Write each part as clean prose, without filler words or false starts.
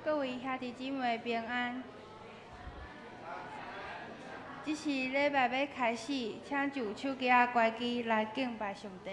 各位兄弟姊妹平安。这是礼拜要开始，请就手举乖机来敬拜上帝。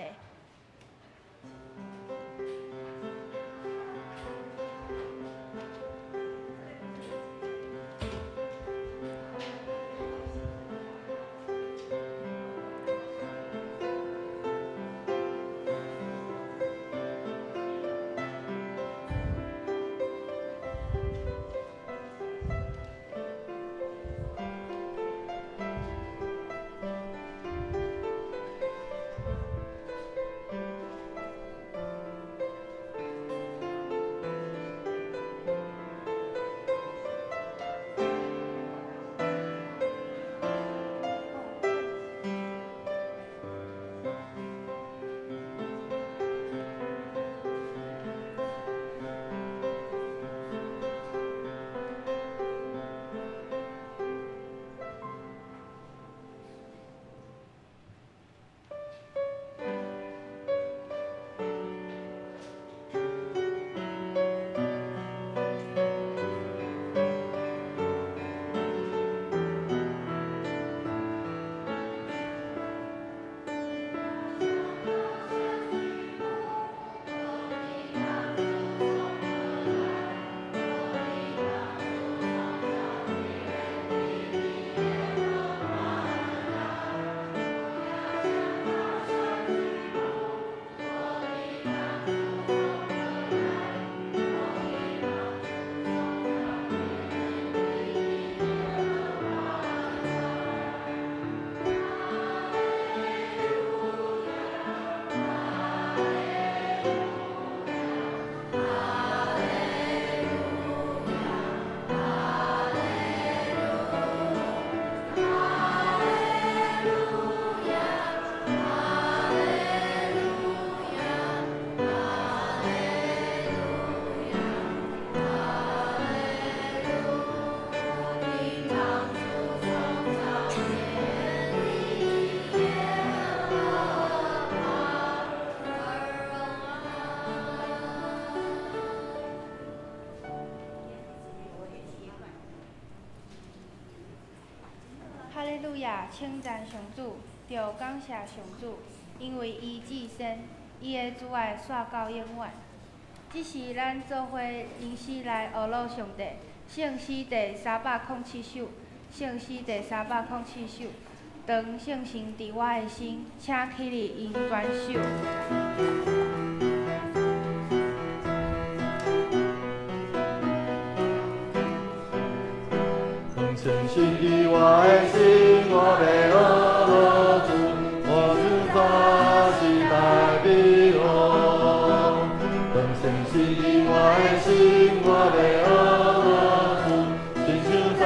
哈利路亚，称赞上主，着感谢上主，因为伊至善，伊的慈爱煞到永远。这是咱做伙因死来学乐上帝，圣诗第307首，圣诗第307首。当圣神伫我的心，请起立因转首。圣神伫我的心，我要学乐主，我主煞是代表我。当圣神伫我的心，我要学乐主，亲像煞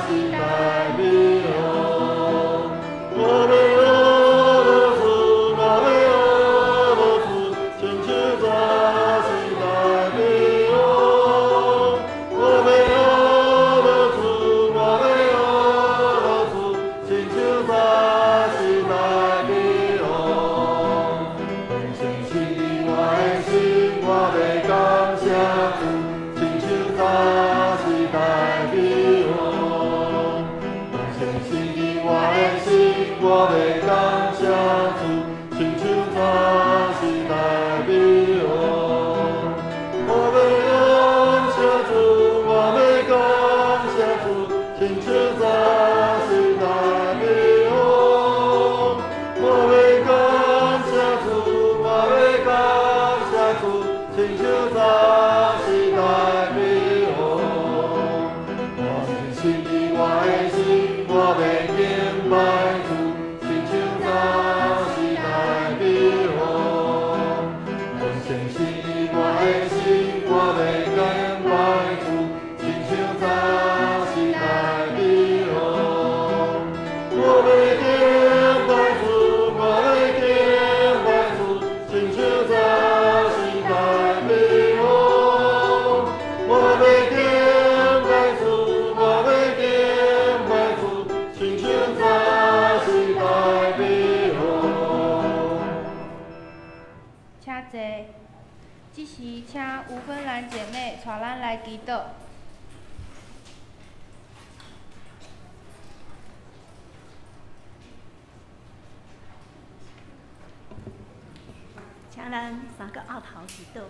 是代表我。我要学乐主，我要学乐主，亲像煞是代表我。我要学乐主。我要感谢主，亲像早时代美好。我要感谢主，我要感谢主，亲像早时代美好。我要感谢主，我要感谢主，亲像早时代美好。我相信伫我的心，我要敬拜主。即时请吴芬兰姐妹带咱来祈祷。请咱三个奥头祈祷。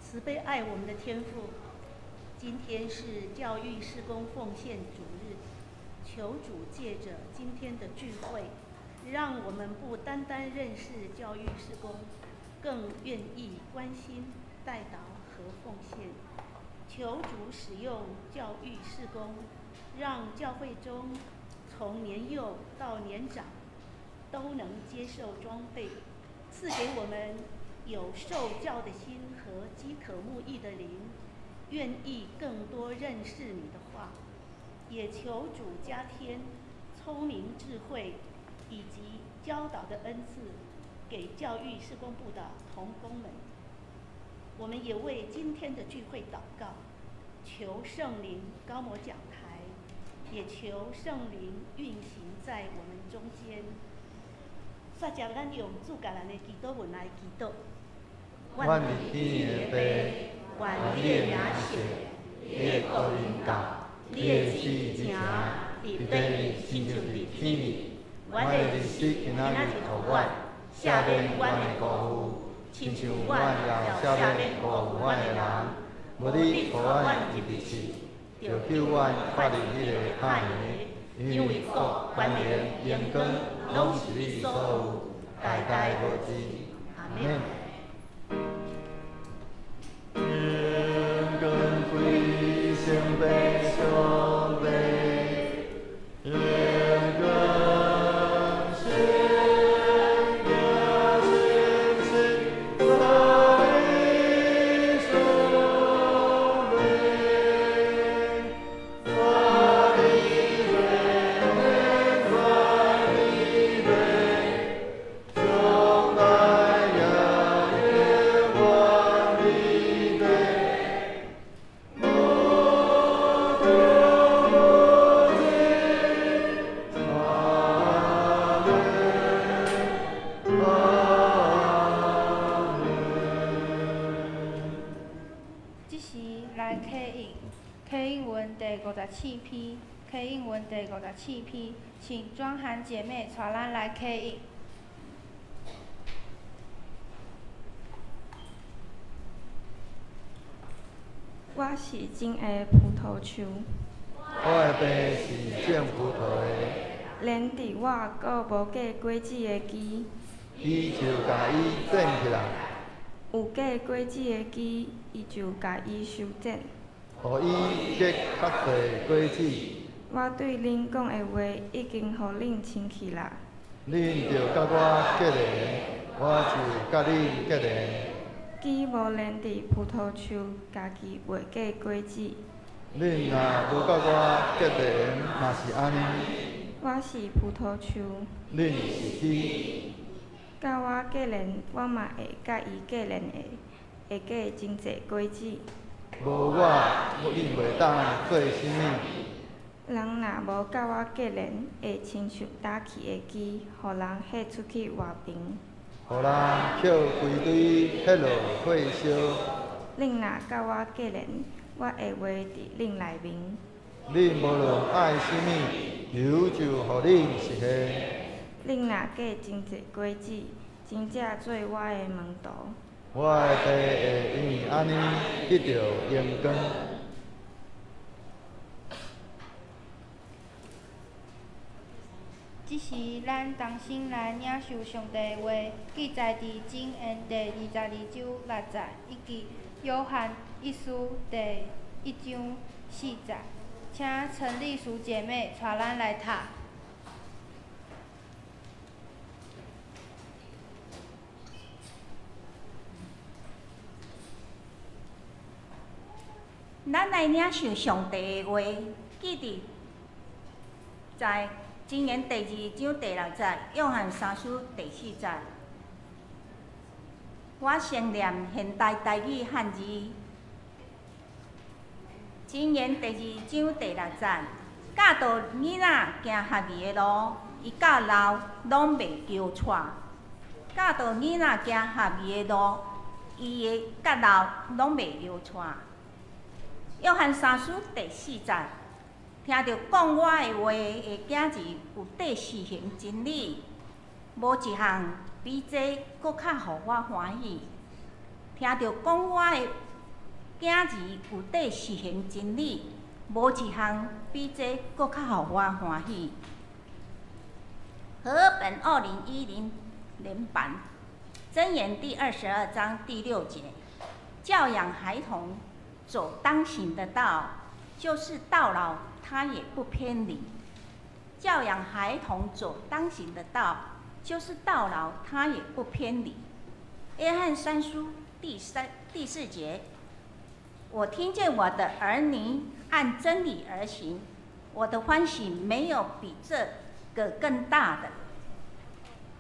慈悲爱我们的天父，今天是教育事工奉献主日，求主借着今天的聚会，让我们不单单认识教育事工，更愿意关心、代祷和奉献。求主使用教育事工，让教会中从年幼到年长都能接受装备，赐给我们有受教的心和饥渴慕义的灵，愿意更多认识你的话。也求主加添聪明智慧以及教导的恩赐给教育事工部的同工们。我们也为今天的聚会祷告，求圣灵高摩讲台，也求圣灵运行在我们中间。煞接咱用主教咱的祈祷文来祈祷。阮伫天的爸，愿你的名圣，你的国临到，你的旨意成，伫地里亲像伫天里。阮的日子今仔日互阮，赦免阮的过负，亲像阮也赦免过负阮的人。无你互阮入地去，就救阮脱离迄个歹的，因为国、权力、荣光，拢是你所有，代代无尽。阿免。天光归圣白上帝，天光圣家圣子，在上帝，在你内，在你内，从来也永远你内。即时来刻印文第54篇，刻印文第54篇，请庄涵姐妹带咱来刻印。我是种的葡萄树，我的病是种葡萄的，连伫我阁无结果子的枝，伊就甲伊种起来，有结果子的枝，伊就甲伊修剪。互伊结较侪果子。我对恁讲的话已经互恁清气啦。恁着甲我结连，我就甲恁结连。枝无连伫葡萄树，家己袂结果子。恁若无甲我结连，嘛是安尼。我是葡萄树，恁是枝，甲我结连，我嘛会甲伊结连的，会结真侪果子。无我，恁袂当做啥物。人若无甲我结连，会亲像打去的枝，互人撒出去外边。互人捡规堆迄落火烧。恁若甲我结连，我会活伫恁内面。恁无论爱啥物，油就互恁实现。恁若结真侪果子，真正做我的门徒。我的地会因为安尼得到阳光。即是咱同心来领受上帝的话，记载伫箴言第22章6节，以及约翰一书第1章4节。请陈丽淑姐妹带咱来读。咱来领受上帝的话，记伫在箴言第2章第6节，约翰3书第4节。我先念现代台语汉字。箴言第2章第6节，教导囡仔行合宜的路，伊到老拢袂纠错。教导囡仔行合宜的路，伊的甲老拢袂流窜。约翰三书第4章，听到讲我的话的囝儿有缀实行真理，无一项比这搁较互我欢喜。听到讲我的囝儿有缀实行真理，无一项比这搁较互我欢喜。和合本2010年版箴言第22章第6节，教养孩童走当行的道，就是到老他也不偏离。教养孩童走当行的道，就是到老他也不偏离。约翰三书第4节，我听见我的儿女按真理而行，我的欢喜没有比这个更大的。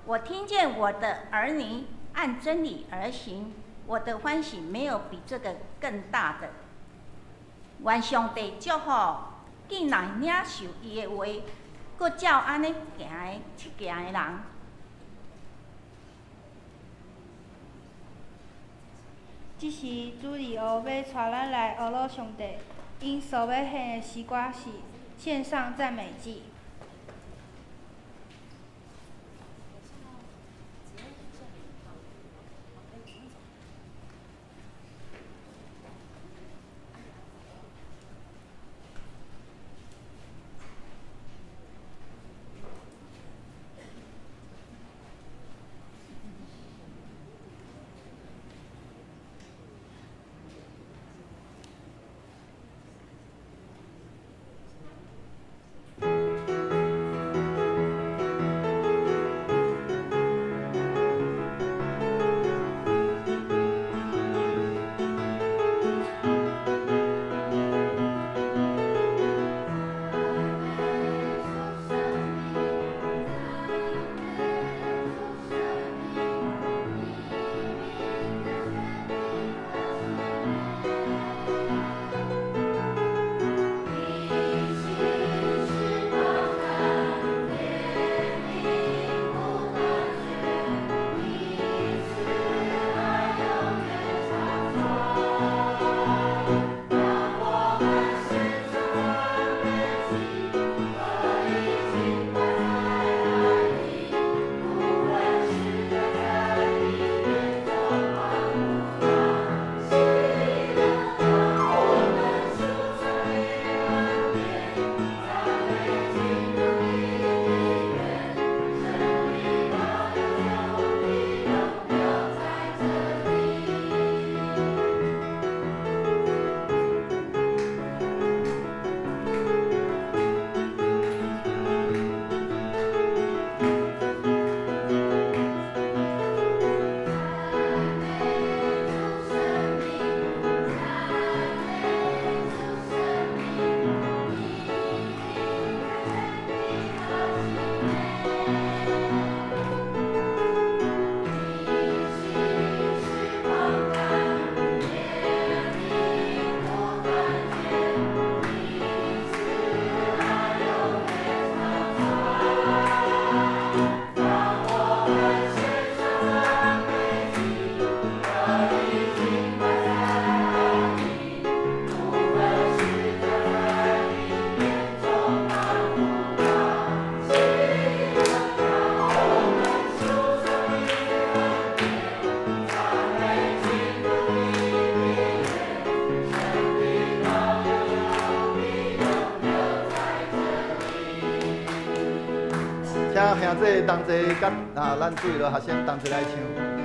我听见我的儿女按真理而行，我的欢喜没有比这个更大的。愿上帝祝福既然领受伊的话，搁照安尼行的行的人。即时主利欧要带咱来学罗上帝，因所要献的诗歌是献上赞美祭。请兄弟同齐甲咱注意了学生同齐来唱。我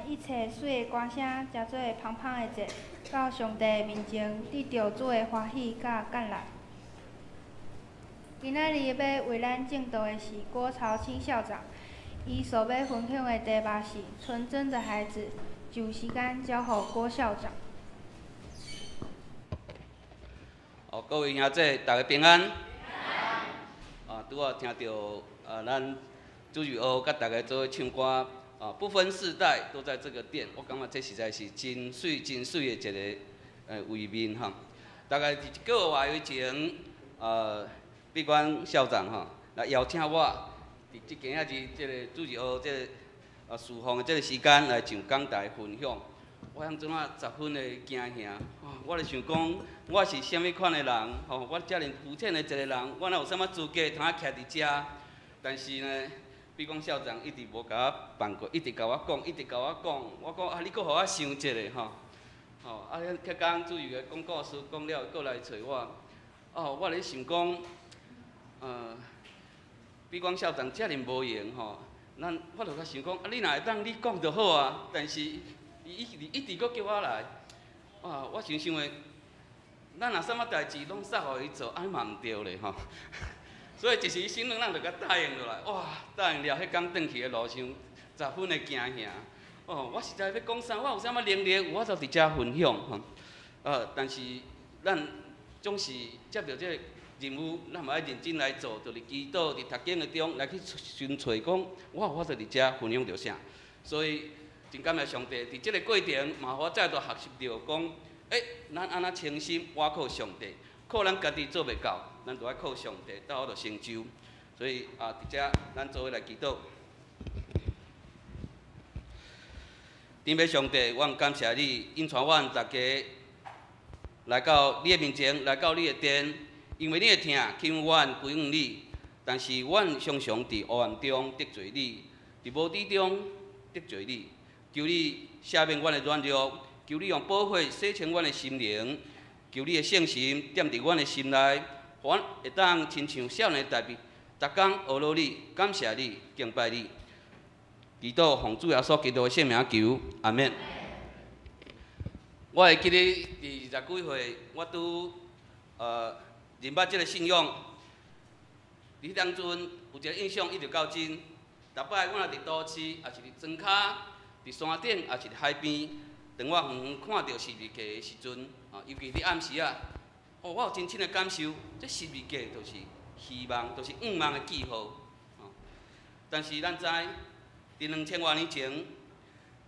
一切水的歌声，诚做芳芳的节，到上帝面前，得到主的欢喜甲橄榄。今仔日要为咱敬祷的是郭朝清校长，伊所要分享的题目是“纯真的孩子”，就时间交予郭校长。各位兄弟，大家平安。拄好听到咱主日学甲大家做伙唱歌，不分世代都在这个殿，我感觉这实在是真水真水的一个画面哈。大概伫一个月外以前，闭关校长来邀请我，伫即今仔日即个主日学即个侍奉的即个时间来上讲台分享。我迄阵啊10分的惊吓，我咧想讲，我是啥物款的人？我遮尔肤浅的一个人，我哪有啥物资格通徛伫遮？但是呢，比讲校长一直无甲我办过，一直甲我讲，一直甲我讲。我讲你搁互我想一下迄讲主日的讲故事讲了，搁来找我。我咧想讲，比讲校长遮尔无闲我就较想讲，你若会当你讲就好啊。但是伊一直搁叫我来，我想的，咱若啥物代志拢撒互伊做，安尼嘛毋对咧所以一时心软，咱就甲答应落来。答应了，迄天转去的路上10分的惊吓。我实在要讲啥，我有啥物能力，我就伫遮分享但是咱总是接到这个任务，咱嘛爱认真来做，就是祈祷伫读经的中来去寻找讲，我就伫遮分享着啥。所以真感谢上帝，伫即个过程嘛，我再度学习到讲，咱安那诚心倚靠上帝，靠咱家己做袂到，咱就爱靠上帝，到我就成就。所以伫遮咱做伙来祈祷。天父上帝，我感谢你，引带阮大家来到你的面前，来到你的殿，因为你的疼轻阮归于你，但是阮常常伫黑暗中得罪你，伫无知中得罪你。求你赦免阮的软弱，求你用宝血洗清阮的心灵，求你的圣神踮伫阮的心内，互阮会当亲像少年大兵，逐工学罗你，感谢你，敬拜你。祈祷奉主耶稣基督的圣名求，阿免。我会记得伫20几岁，我拄认捌即个信仰，伫迄当阵有一个印象一直到今。逐摆我若伫都市，也是伫庄骹。伫山顶，也是伫海边，当我远远看到十字架的时阵，尤其伫暗时我有真深的感受，这十字架就是希望，就是愿望的记号。但是咱知，伫2000多年前，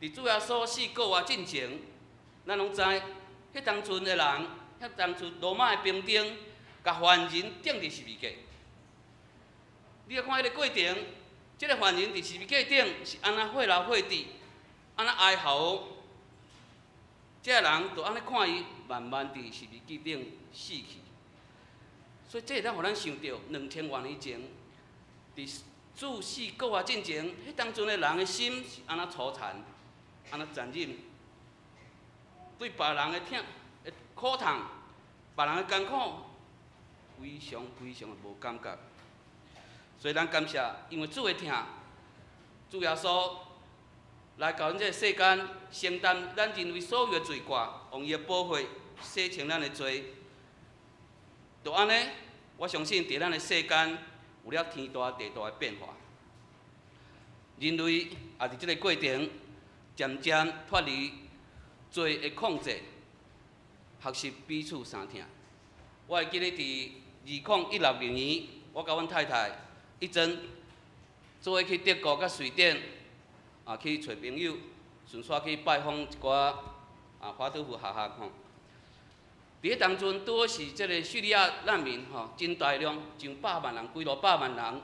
伫主耶稣死过之前，咱拢知，迄当阵的人，迄当阵罗马的兵丁，甲犯人钉伫十字架。你来看迄个过程，即个犯人伫十字架顶是安那血流血滴。安那哀嚎，这个人就安尼看伊慢慢伫十字架顶死去。所以这会当互咱想到2000多年前，伫主死过之前，迄当阵的人的心是安那粗残，安那残忍，对别人的苦痛、别人的艰苦，非常非常的无感觉。所以咱感谢，因为主的疼，主耶稣。来到咱这个世间，承担咱人类所有的罪过，用伊的宝血洗清咱的罪。就安尼，我相信伫咱的世间有了天大地大的变化。人类也伫这个过程渐渐脱离罪的控制，学习彼此相听。我会记得伫2016年，我甲阮太太一阵做伙去德国甲瑞典。去找朋友，顺续去拜访一寡华德福学校伫迄当阵，拄好是即个叙利亚难民真大量，上100万人，几落100万人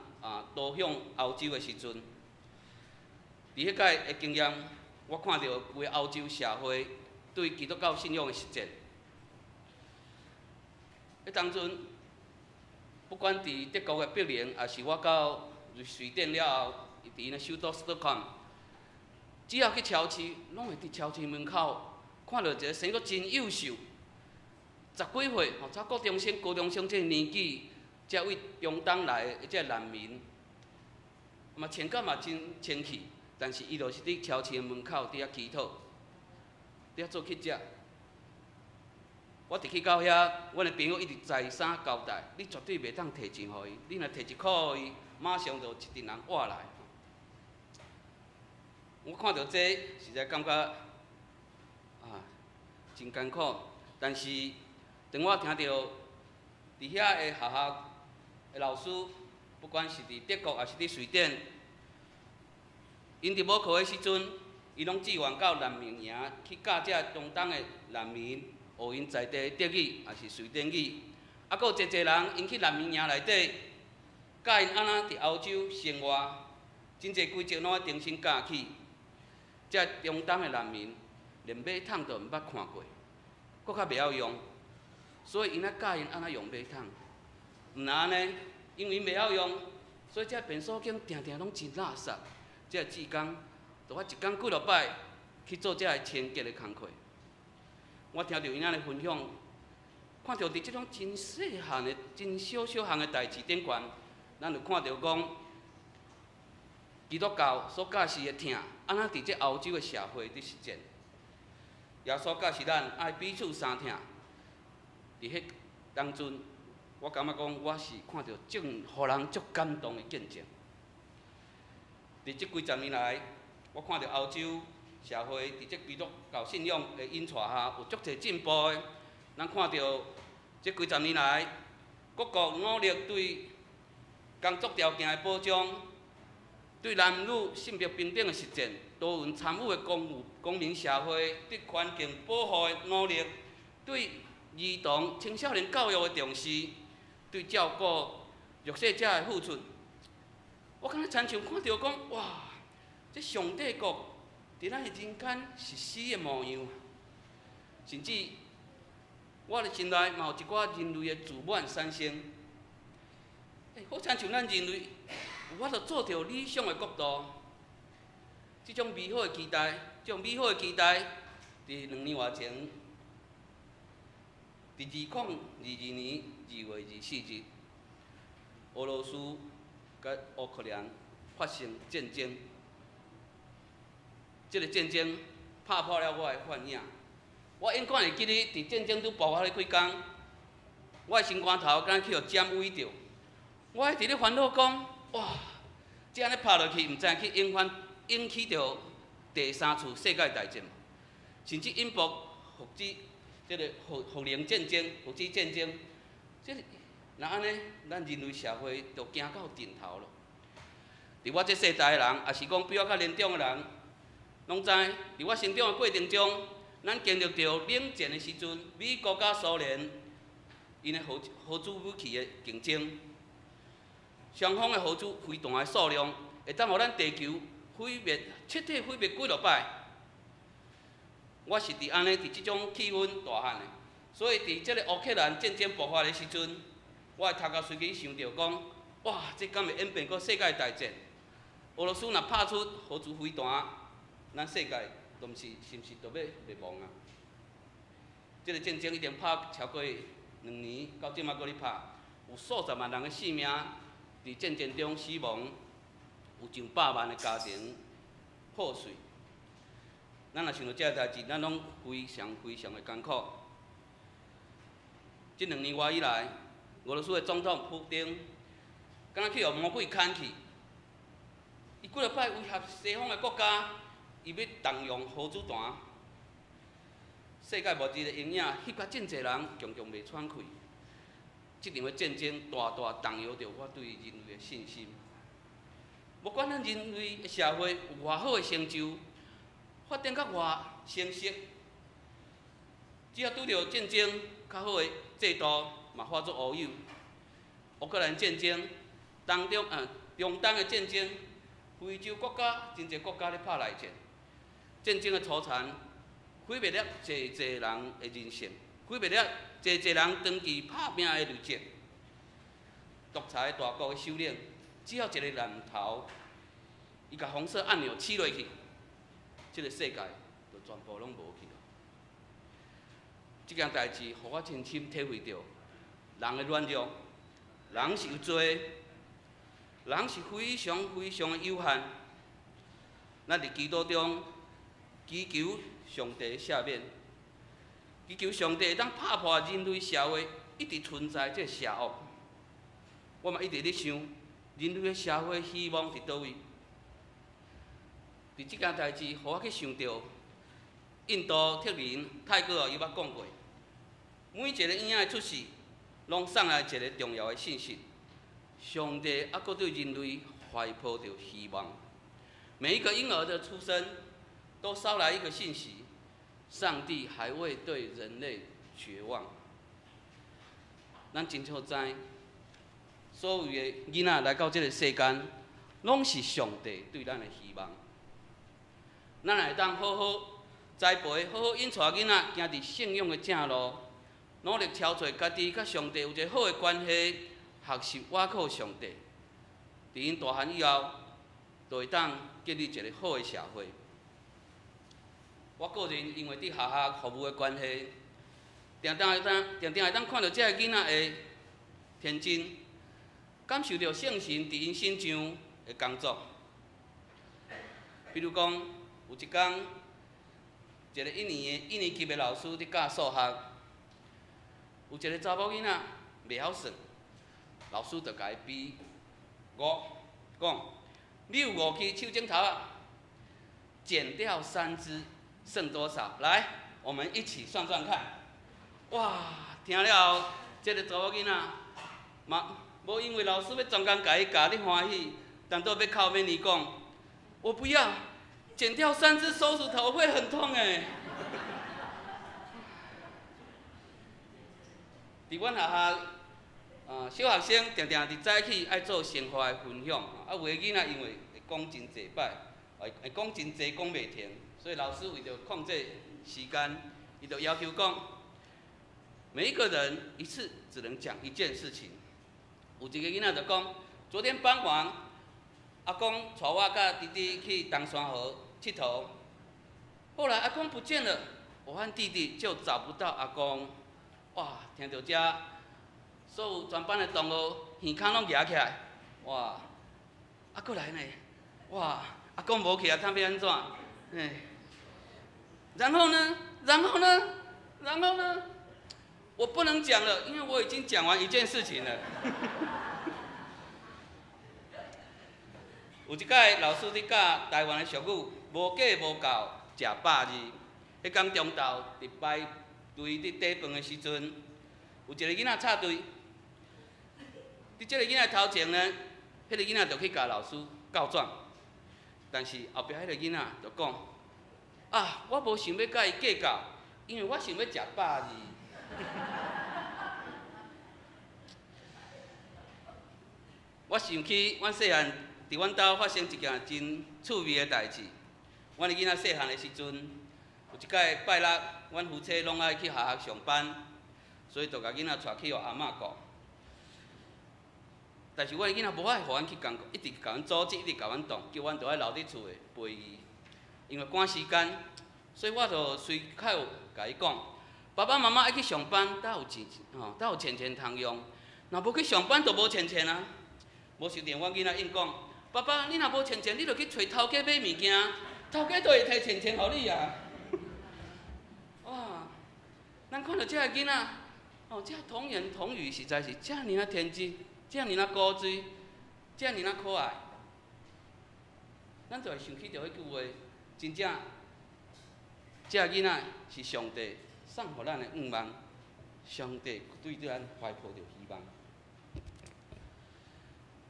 逃向欧洲的时阵，伫迄届的经验，我看到规个欧洲社会对基督教信仰的实践。迄当阵，不管伫德国的柏林，还是我到瑞典了后，伫那首都斯德哥尔摩。只要去超市，拢会伫超市门口看到一个生得真幼秀，10几岁，才高中生这个年纪，才为中东来的这个难民，嘛穿甲嘛真清气，但是伊就是伫超市门口伫遐乞讨，伫遐做乞食。我伫去到遐，阮的朋友一直再三交代，你绝对袂当摕钱互伊，你若摕1箍伊，马上就一群人挖来。我看到这实在感觉真艰苦，但是当我听到伫遐的学校的老师，不管是伫德国还是伫瑞典，因伫母课的时阵，伊拢志愿到南明营去教这中东的难民，学因在地德语还是瑞典语。啊，佫有侪人因去南明营内底，教因安怎伫欧洲生活，真侪规则拢爱重新教起。这中东的难民连马桶都毋捌看过，佫较袂晓用，所以因咧教因安怎用马桶。毋然安尼，因为因袂晓用，所以这便所间定定拢真垃圾。这志工，就我一工几落摆去做这清洁的工课。我听到因仔的分享，看到伫即种真细汉的、真小项的代志顶悬，咱就看到讲，基督教所教示的疼，安怎伫这欧洲的社会伫实践。耶稣教示咱爱彼此相疼，伫迄当中，我感觉讲我是看到互人足感动的见证。伫即几十年来，我看到欧洲社会伫即基督教信仰的引带下，有足侪进步的。咱看到即几十年来，各国努力对工作条件的保障，对男女性别平等的实践，多元参与的公民社会，对环境保护的努力，对儿童青少年教育的重视，对照顾弱势者的付出。我敢若亲像看到讲，哇！这上帝国伫咱的人间是死的模样，甚至我的心内嘛有一寡人类的自满产生。好亲像咱人类有法度做到理想的国度，这种美好的期待，伫2年外前，伫2022年2月24日，俄罗斯甲乌克兰发生战争。这个战争拍破了我的幻影。我永远会记得，伫战争拄爆发咧几工，我的心肝头敢若去互占位着。我一直咧烦恼讲，哇，这安尼拍落去，毋知去引起着第3次世界大战，甚至引爆这个核能战争、核子战争。这若安尼，咱人类社会就行到尽头了。伫我这世代的人，也是讲比我较年长的人，拢知伫我成长的过程中，咱经历着冷战的时阵，美国甲苏联因的核子武器的竞争，双方的核子飞弹的数量会当互咱地球彻底毁灭几落摆。我是伫安尼伫即种气氛大汉的，所以伫即个乌克兰战争爆发的时阵，我的头壳随即想着讲，哇，这敢会演变到世界大战？俄罗斯若拍出核子飞弹，咱世界是毋是就要灭亡啊？这个战争已经拍超过2年，到即马搁咧拍，有数十万人的性命伫战争中死亡，有上百万的家庭破碎。咱若想到这个代志，咱拢非常的艰苦。这2年多以来，俄罗斯的总统普丁，敢若去互魔鬼牵去。伊几落摆威胁西方的国家，伊要动用核子弹。世界末日的阴影，翕甲真侪人强袂喘气。这场的战争大大动摇着我对人类的信心。无管咱人类的社会有偌好的成就，发展甲偌成熟，只要拄着战争较好的制度，嘛化作乌有。乌克兰战争中东的战争。非洲国家真侪国家咧拍内战，战争的摧残毁灭了侪人的人性，毁灭了侪人长期拍拼的日子。独裁大国的首领，只要一个念头，伊甲红色按钮刺落去，这个世界就全部拢无去了。这件代志，互我深深体会到，人的软弱，人是有罪。人是非常的有限，咱伫基督中祈求上帝赦免，祈求上帝会当拍破人类社会一直存在这邪恶。我嘛一直咧想，人类的社会希望伫倒位？伫即件代志，互我去想到印度铁人泰戈尔伊捌讲过，每一个婴仔的出世，拢送来一个重要的信息：上帝还阁对人类怀抱着希望。每一个婴儿的出生，都捎来一个信息：上帝还未对人类绝望。咱真清楚知，所有的囡仔来到这个世间，拢是上帝对咱的希望。咱会当好好栽培，好好引带囡仔行伫信仰的正路，努力挑找家己甲上帝有一个好的关系，学习倚靠上帝。伫因大汉以后，就会当建立一个好的社会。我个人因为伫学校服务的关系，常常会当看到这个囡仔的天真，感受到圣神伫因身上的工作。比如讲，有一天，一个一年级的老师伫教数学，有一个查某囡仔袂晓算，老师就甲伊比5，讲你有5支手指头啊，减掉3支剩多少？来，我们一起算算看。哇，听了后，这个查某囡仔嘛，无因为老师要专工甲伊教，你欢喜，但都要靠面你讲，我不要。剪掉3只手指头会很痛哎。伫阮学校，小学生常常伫早起爱做生活的分享，有的囡仔因为会讲真济摆，会讲真济讲袂停，所以老师为着控制时间，伊就要求讲，每一个人一次只能讲一件事情。有一个囡仔就讲，昨天傍晚，阿公带我甲弟弟去东山河佚佗，后来阿公不见了，我和弟弟就找不到阿公。哇，听到这，所有全班的同学耳孔拢举起来。哇，过来呢，哇，阿公无去啊，看要安怎？然后呢？我不能讲了，因为我已经讲完一件事情了。有一届老师伫教台湾的俗语，无价无够食100字。迄天中昼伫排队伫底饭的时阵，有一个囡仔插队。伫这个囡仔头前呢，迄个囡仔就去甲老师告状，但是后壁迄个囡仔就讲：啊，我无想要甲伊计较，因为我想要食100字。我想起阮细汉伫阮兜发生一件真趣味的代志。阮的囡仔细汉的时阵，有一届拜六，阮夫妻拢爱去学校上班，所以就甲囡仔带去互阿嬷顾。但是阮的囡仔无爱互阮去工作，一直甲阮阻止，一直甲阮挡，叫阮着爱留伫厝诶陪伊。因为赶时间，所以我就随口甲伊讲：爸爸妈妈爱去上班，哪有钱哪有钱通用？若无去上班，就无钱啊！无想到阮囡仔应讲：爸爸，你若无钱，你就去找头家买物件，头家就会摕钱互你啊！哇！咱看到这个囡仔，这童言童语实在是遮尔啊天真，遮尔啊古锥，遮尔啊可爱。咱就会想起着迄句话，真正，这个囡仔是上帝送互咱的愿望，上帝对咱怀抱着希望。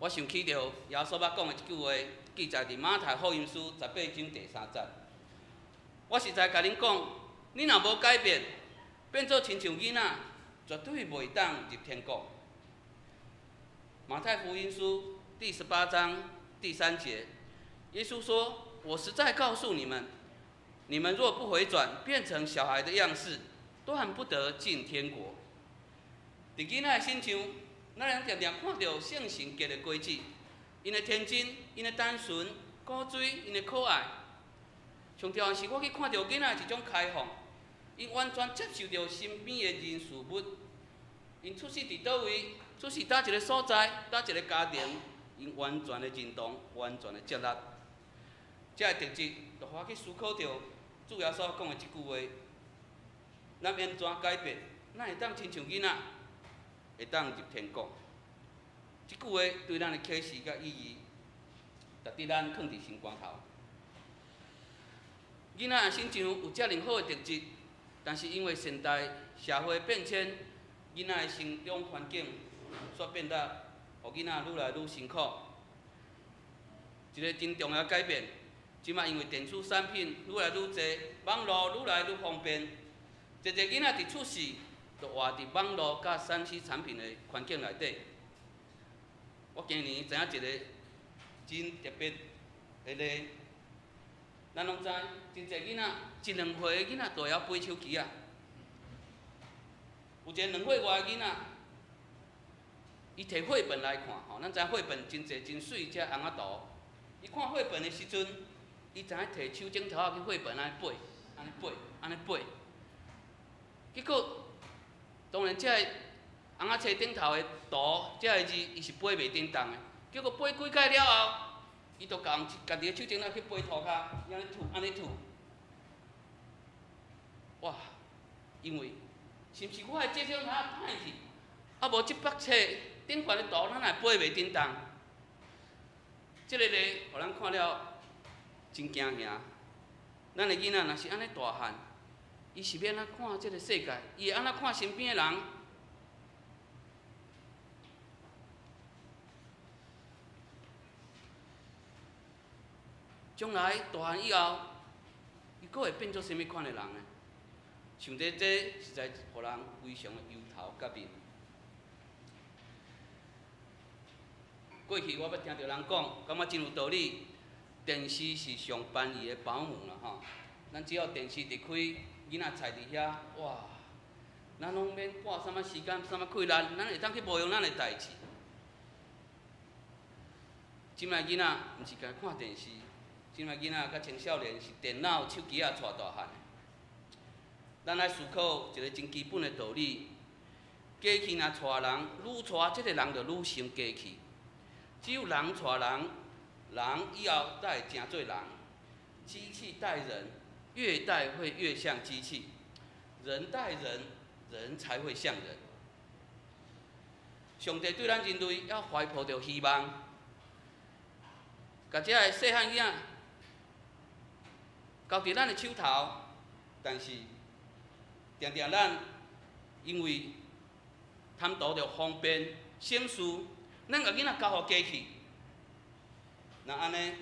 我想起着耶稣捌讲的一句话，记载伫马太福音书18章第3节。我实在甲恁讲，你若无改变，变做亲像囡仔，绝对袂当入天国。马太福音书第18章第3节，耶稣说：“我实在告诉你们，你们若不回转，变成小孩的样式，断不得进天国。”伫囡仔的身上，咱常常看到圣神给的规矩，因的天真，因的单纯，古锥，因的可爱。上重要是我去看到囡仔一种开放，因完全接受到身边的人事物，因出世伫倒位，出世倒一个所在，倒一个家庭，因完全的认同，完全的接纳。这个特质，就互我去思考着主耶稣讲的即句话：咱应怎改变？咱会当亲像囡仔，会当入天国。即句话对咱的启示甲意义，值得咱放伫心肝头。囡仔身上有遮尔好的特质，但是因为现代社会变迁，囡仔的成长环境煞变得，互囡仔愈来愈辛苦。一个真重要的改变，即摆因为电子产品愈来愈侪，网络愈来愈方便，一个囡仔伫厝时就活伫网络甲3C 产品的环境内底。我今年知影一个真特别的例，咱拢知，真侪囡仔1、2岁的囡仔都会晓飞手机啊。有一个2岁外的囡仔，伊摕绘本来看吼，咱知影绘本真侪真水，遮红仔图。伊看绘本的时阵，伊知影摕手指头仔去绘本安尼背，安尼背，安尼背。结果，当然遮个红仔册顶头的图，遮个字伊是背袂叮当的。结果背几届了后，伊就共家己的手指头去背涂骹，安尼吐，安尼吐。哇！因为是毋是我的这种哪歹去？啊无即幅册顶悬的图，咱也背袂叮当。即个例，互咱看了真惊吓。咱的囡仔若是安尼大汉，伊是要安怎看即个世界？伊会安怎看身边的人？将来大汉以后，伊佫会变做啥物款的人呢？想到这实在互人非常的忧头甲面。过去我捌听到人讲，感觉真有道理。电视是上便宜的保姆啦吼，咱只要电视一开，囡仔菜伫遐，哇，咱拢免花啥物时间、啥物困难，咱会当去无用咱的代志。即摆囡仔毋是干看电视，即摆囡仔甲青少年是电脑、手机仔带大汉的。咱来思考一个真基本的道理：机器若带人，愈带即个人就愈成机器。只有人带人，人以后才会成做人。机器带人，越带会越像机器；人带人，人才会像人。上帝对咱人类要怀抱着希望，甲遮个细汉囡仔交伫咱的手头，但是定定咱因为贪图着方便省事。咱甲囡仔交互机器，那安尼，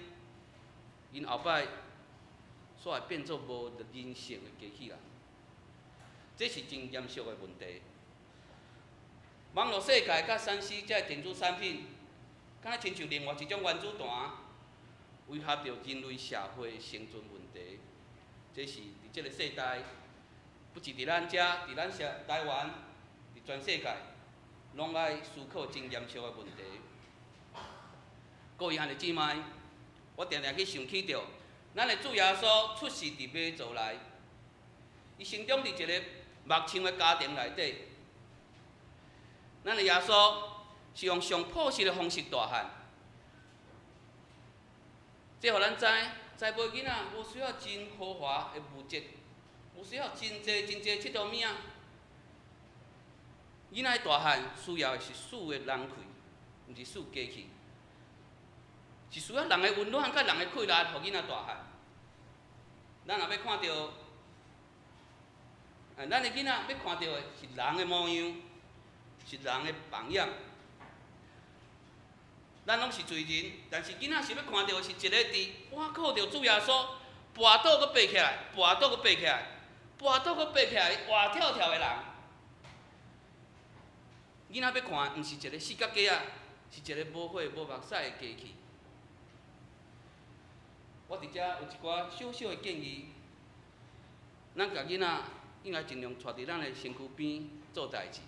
因后摆煞会变做无人性的机器人，这是真严肃的问题。网络世界甲3C 这电子产品，敢若亲像另外一种原子弹，威胁着人类社会生存问题。这是伫这个世代，不止伫咱遮，伫咱台湾，伫全世界。拢爱思考真严肃的问题。各位兄弟姊妹，我常常去想起着，咱的主耶稣出世伫马祖内，伊生长伫一个木匠的家庭内底。咱的耶稣是用上朴实的方式大汉，这互咱知，栽培囡仔无需要真豪华的物质，无需要真济佚佗物仔。囡仔大汉需要的是水的人气，毋是水机器，是需要人的温暖甲人的快乐，互囡仔大汉。咱若要看到，咱的囡仔要看到的是人的模样，是人的榜样。咱拢是罪人，但是囡仔是要看到的是一个伫倚靠着主耶稣，跋倒阁爬起来，跋倒阁爬起来，跋倒阁爬起来，活跳跳的人。囡仔要看，毋是一个四角鸡仔，是一个无血无目屎的机器。我伫遮有一寡小小的建议，咱甲囡仔应该尽量带伫咱的身躯边做代志。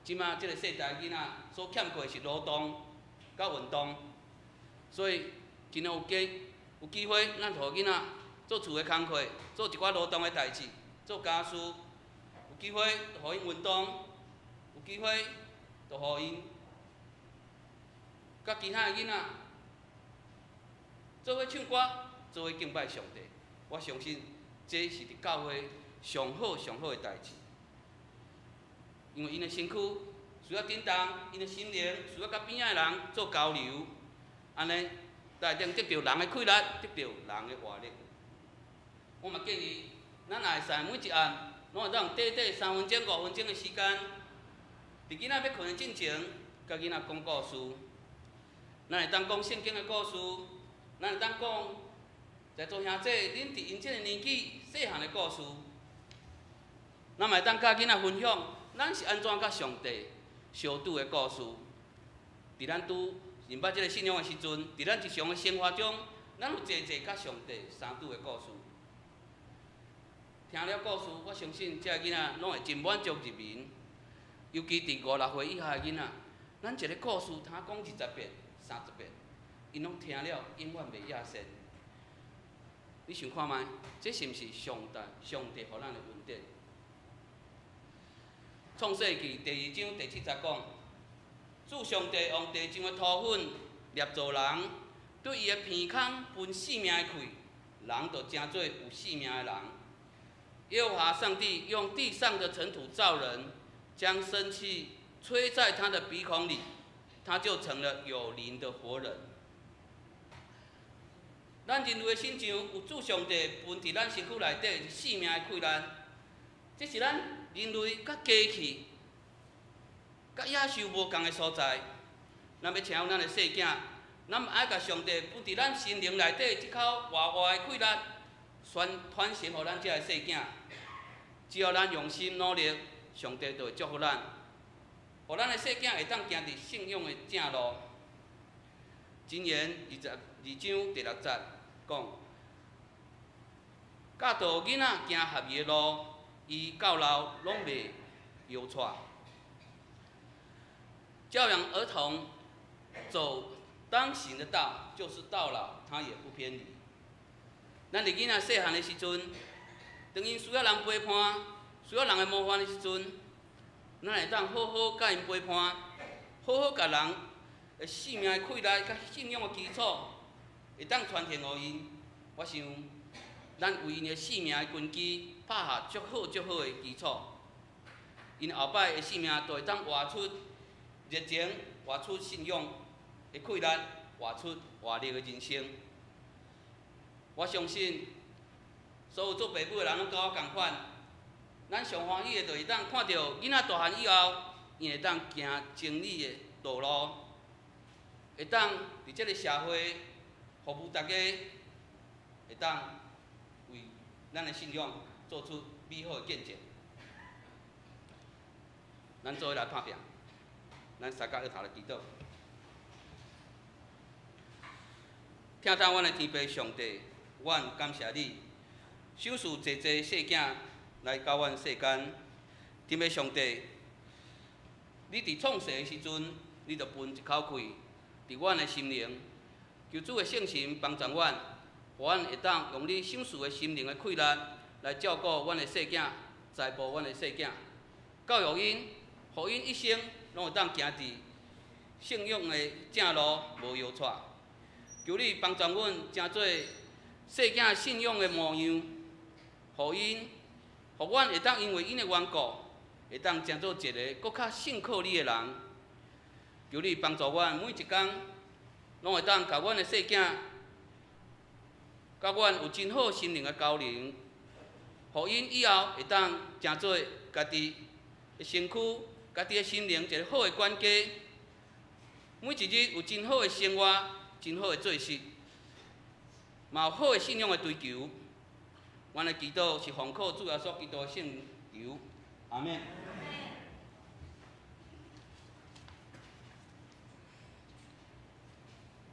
即马即个世代囡仔所欠缺的是劳动甲运动，所以尽量有机会，咱互囡仔做厝的工课，做一寡劳动的代志，做家事，有机会就互因运动，有机会。就互因，甲其他的囡仔做伙唱歌，做伙敬拜上帝。我相信这是伫教会上好的代志，因为因的身躯需要振动，因的心灵需要甲边仔的人做交流，安尼才会得到人的快乐，得到人的活力。我嘛建议，咱也会使每一暗，拢会当短3分钟、5分钟的时间，伫囡仔要困的之前，甲囡仔讲故事。咱会当讲圣经的故事，咱会当讲在座兄弟恁伫因即个年纪细汉的故事。咱嘛会当甲囡仔分享，咱是安怎甲上帝相处的故事。伫咱明白即个信仰的时阵，伫咱日常的生活中，咱有侪甲上帝相处的故事。听了故事，我相信这囡仔拢会真满足入眠。尤其伫5、6岁以下的囡仔，咱一个故事通讲20遍、30遍，因拢听了永远袂厌倦。你想看觅，这是毋是上帝互咱的恩典？创世纪第2章第7节讲，主上帝用地上的土粉捏造人，对伊的鼻孔分生命的气，人就成做有生命的人。耶和华上帝用地上的尘土造人，将生气吹在他的鼻孔里，他就成了有灵的活人。咱人类的身上有主上帝分伫咱身躯内底生命的气力，这是咱人类甲机器、甲野兽无共的所在。咱要请咱的细囝，咱爱甲上帝分伫咱心灵内底即口活活的气力，传承予咱这个细囝。只要咱用心努力，上帝就会祝福咱，予咱的细囝会当行伫信仰的正路。箴言22章第6节讲：教导囡仔行合宜的路，伊到老拢袂摇错。教养儿童走当行的道，就是到老他也不偏离。咱伫囡仔细汉的时阵，当因需要人陪伴、需要人的模范的时阵，咱会当好好甲因陪伴，好好甲人的生命的气力、甲信仰的基础，会当传承予因。我想，咱为因的生命的根基拍下足好的基础，因后摆的生命就会当活出热情，活出信仰的气力，活出活力的人生。我相信，所有做爸母的人拢甲我同款，咱上欢喜的就是当看到囡仔大汉以后，伊会当行真理的道路，会当伫这个社会服务大家，会当为咱的信仰做出美好的见证。咱做伙来拍拼，咱三角一头来祈祷。听到阮的天父上帝，阮感谢你，赏赐济济细囝来到阮世间。天父上帝，你伫创世的时阵，你就分一口气伫阮的心灵，求主的圣神帮助阮，互阮会当用你赏赐的心灵的气力来照顾阮的细囝，栽培阮的细囝，教育因，互因一生拢会当行伫信仰的正路，无摇错。求你帮助阮，成做细囝信仰的模样，互阮会当因为因的缘故，会当成做一个搁较信靠你的人。求你帮助阮每一天，拢会当甲阮的细囝，甲阮有真好心灵的交流，互因以后会当成做家己的身躯、家己的心灵一个好的管家。每一日有真好的生活。真好的做事，嘛有好的信仰的追求。阮的祈祷是奉靠主耶稣基督的圣求，阿门。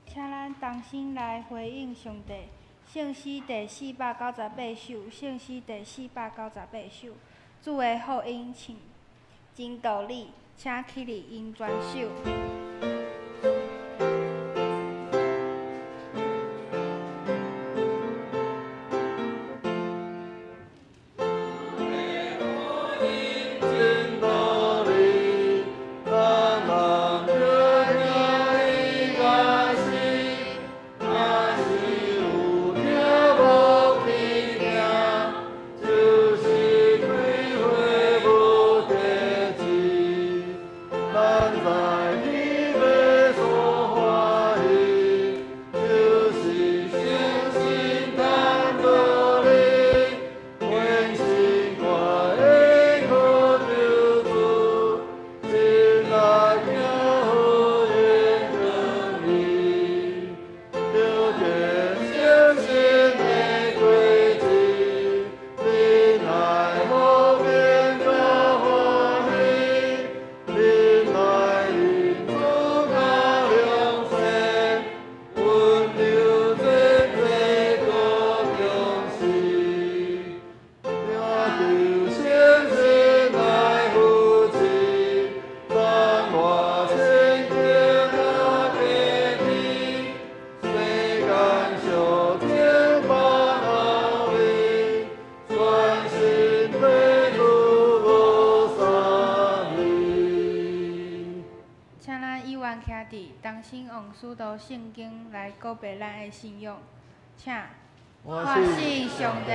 请咱同心来回应上帝。圣诗第498首，圣诗第498首。主的福音请真道理，请起立因转手。Yeah. 咱亿万兄弟同心用许多圣经来告白咱的信仰，请。我信上帝，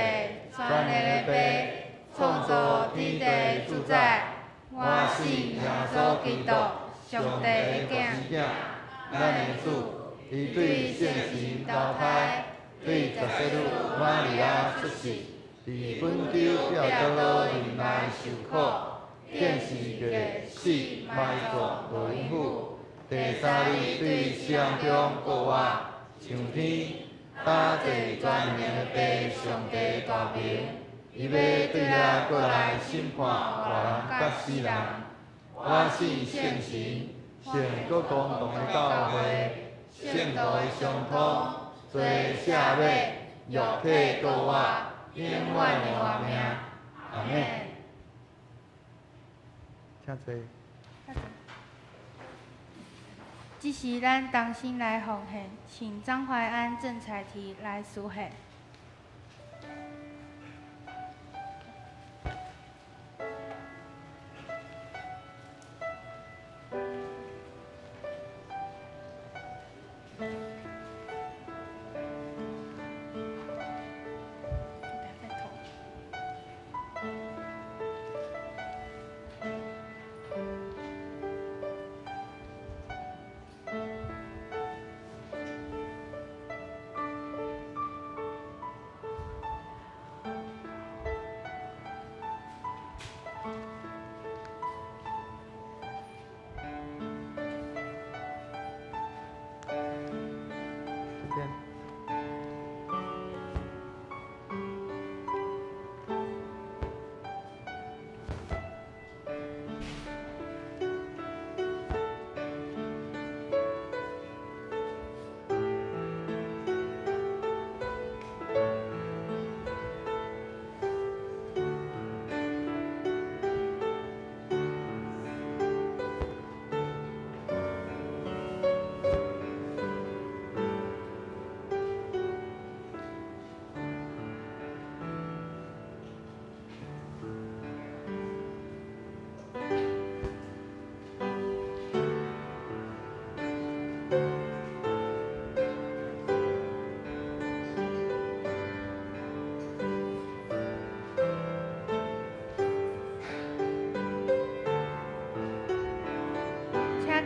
全能的父，创造天地主宰。我信耶稣基督，上帝的囝，咱的主，伊对圣神投胎，对十世女玛利亚出世，伫本州要倒人来受苦，见死嘅死，埋葬落阴府，第三日对乡中国活，上天。打坐全能的父上帝大名，伊要对咱过来审判活人甲死人。我信圣神，圣国公同的教会，圣道的相通，做赦免，肉体告我，永远的活命。阿门。请坐。这是咱同心来奉献，请张怀安郑彩提来书献。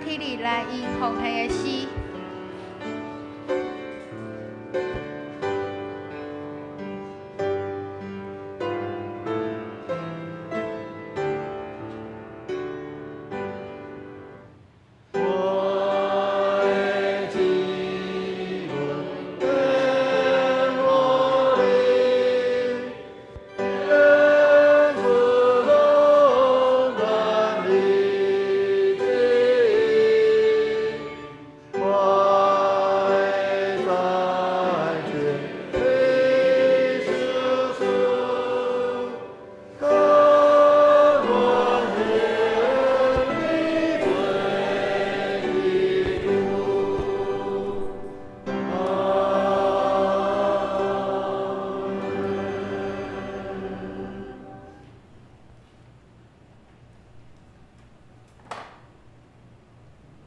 起立来因奉献的诗。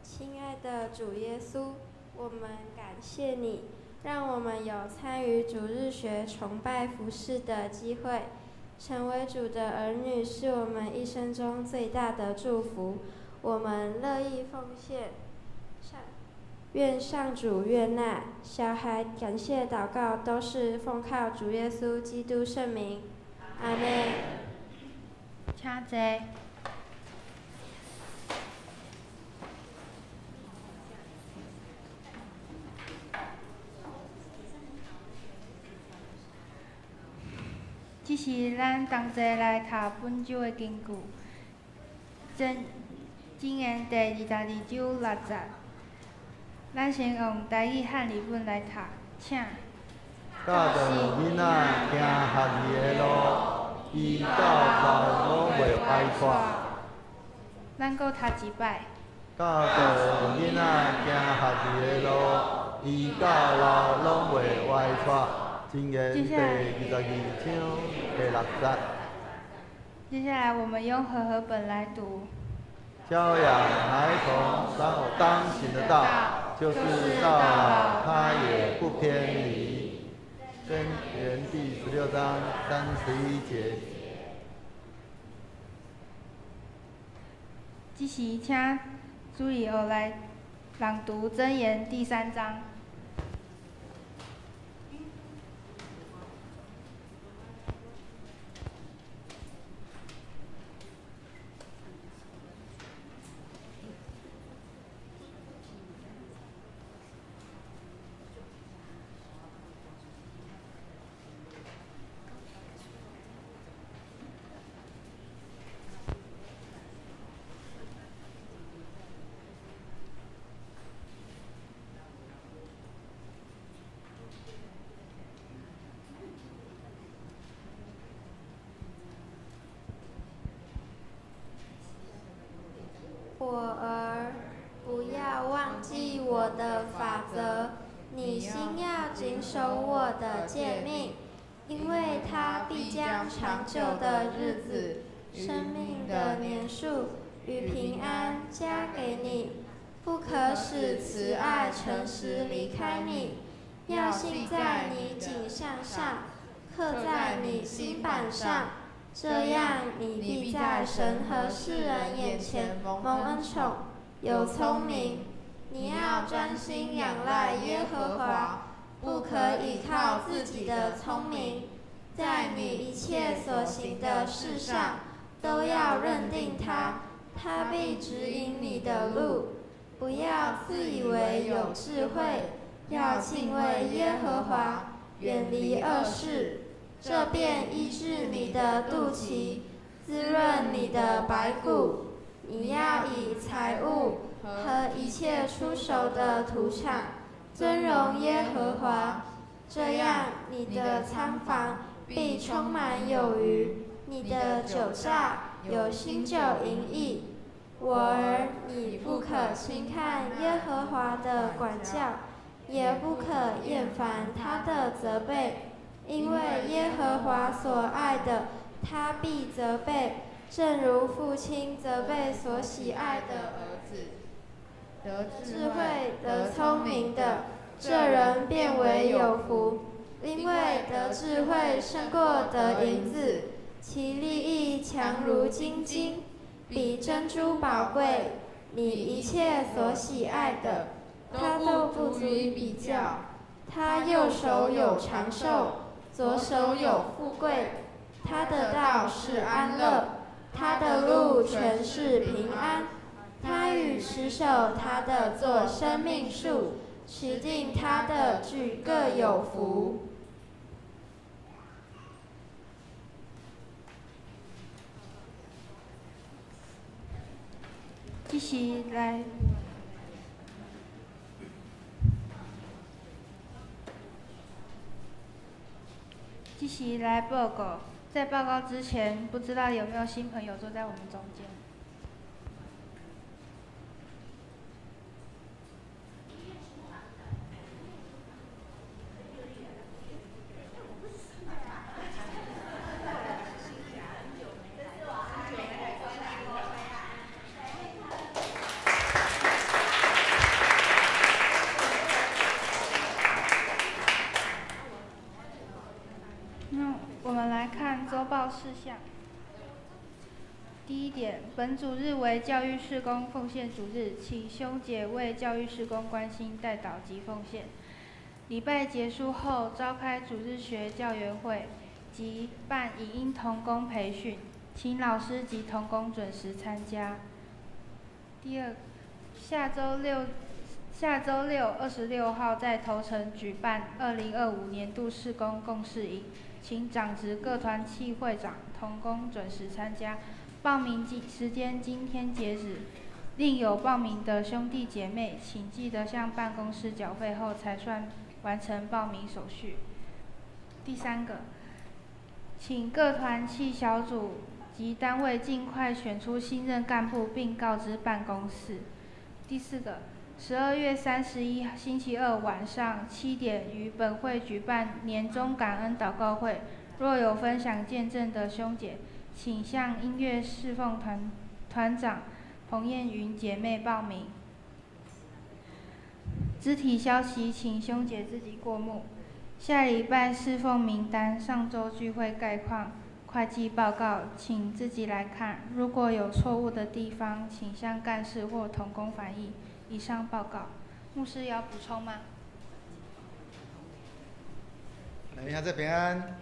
亲爱的主耶稣，我们感谢你，让我们有参与主日学崇拜服事的机会。成为主的儿女是我们一生中最大的祝福，我们乐意奉献。愿上主悦纳。小孩感谢祷告都是奉靠主耶稣基督圣名。阿门。请坐。这是咱同齐来读本周的经句，箴言第22章6节。咱先用台语汉语本来读，请。教导囡仔行学义的路，伊到老拢袂歪错。咱搁读一摆。教导囡仔行学义的路，伊到老拢袂歪错。箴言第22章第6节。接下来我们用和合本来读。教养孩童当行的道，就是到老他也不偏离。箴言第16章31节。即时请主理学来朗读箴言第3章。我儿，不要忘记我的法则，你心要谨守我的诫命，因为它必将长久的日子、生命的年数与平安加给你。不可使慈爱诚实离开你，要信在你颈项上，刻在你心板上。这样，你必在神和世人眼前蒙恩宠，有聪明。你要专心仰赖耶和华，不可倚靠自己的聪明。在你一切所行的事上，都要认定他，他必指引你的路。不要自以为有智慧，要敬畏耶和华，远离恶事。这便医治你的肚脐，滋润你的白骨。你要以财物和一切出手的土产尊荣耶和华，这样你的仓房必充满有余，你的酒榨有新酒盈溢。我儿，你不可轻看耶和华的管教，也不可厌烦他的责备。因为耶和华所爱的，他必责备，正如父亲责备所喜爱的儿子。得智慧、得聪明的，这人便为有福。因为得智慧胜过得银子，其利益强如金金，比珍珠宝贵。你一切所喜爱的，他都不足以比较。他右手有长寿，左手有富贵，他的道是安乐，他的路全是平安。他与持守他的作生命树，持定他的俱各有福。继续来继续来报告。在报告之前，不知道有没有新朋友坐在我们中间？我们来看周报事项。第一点，本主日为教育事工奉献主日，请兄姐为教育事工关心代祷及奉献。礼拜结束后，召开主日学教员会及办影音同工培训，请老师及同工准时参加。第二，下周六26号在头城举办2025年度事工共事营，请长职各团契会长同工准时参加。报名时间今天截止，另有报名的兄弟姐妹，请记得向办公室缴费后才算完成报名手续。第三个，请各团契小组及单位尽快选出新任干部，并告知办公室。第四个，12月31星期二晚上7点于本会举办年终感恩祷告会，若有分享见证的兄姐，请向音乐侍奉团长彭燕云姐妹报名。肢体消息，请兄姐自己过目。下礼拜侍奉名单、上周聚会概况、会计报告，请自己来看。如果有错误的地方，请向干事或同工反映。以上报告。牧师有补充吗？兄弟平安。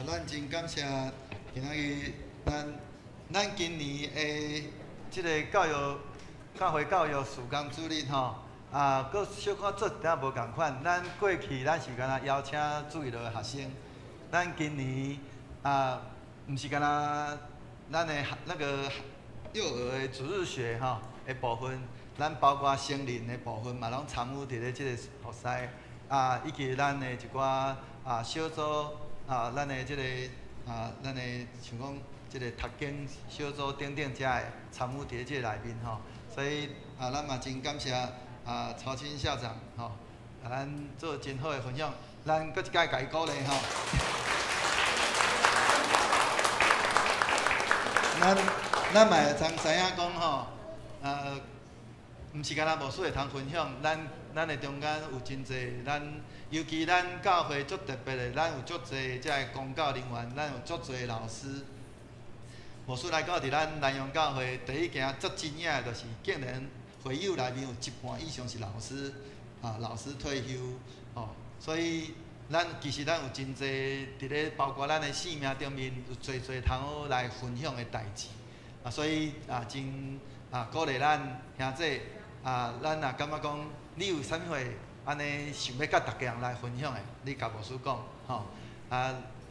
咱真感谢今仔日咱今年的即个教会教育事工主任吼，搁小可做一点无共款。咱过去咱是干那邀请注意的学生，咱今年毋是干那咱的那个幼儿的主日学吼的部分，咱包括成人的部分嘛，拢参与伫咧即个服侍以及咱的一寡小组咱的即个咱的像讲即个读经小组等等遮的参与伫咧即个内面吼。所以咱嘛真感谢曹青校长吼，咱做真好的分享，咱搁一届甲伊鼓励吼。咱嘛会通知影讲吼，毋是干那牧师会通分享，咱的中间有真侪尤其咱教会足特别的，咱有足侪遮个公教人员，咱有足侪老师。牧师来到伫咱南阳教会，第一件足惊讶的就是，竟然会友内面有一半以上是老师，老师退休，所以其实咱有真侪伫咧，包括咱的性命顶面有侪通好来分享的代志，所以真鼓励咱兄弟，咱也感觉讲，你有啥物货安尼想要甲大家人来分享的，你甲牧师讲，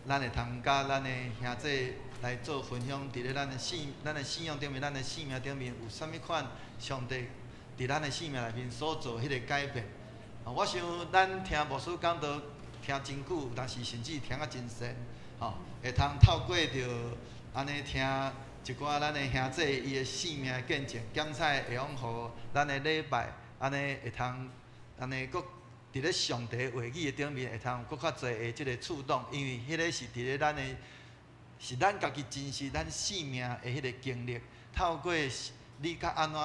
咱会通甲咱的兄弟来做分享，伫咧咱的信仰顶面，咱的生命顶面有啥物款上帝伫咱的生命内面所做迄个改变。我想咱听牧师讲道听真久，但是甚至听啊真深，会通透过着安尼听一寡咱的兄弟伊的生命的见证，检采会用互咱的礼拜安尼会通安尼搁伫咧上帝话语的顶面会通搁较侪的即个触动，因为迄个是伫咧是咱家己真实咱生命的迄个经历，透过你甲安怎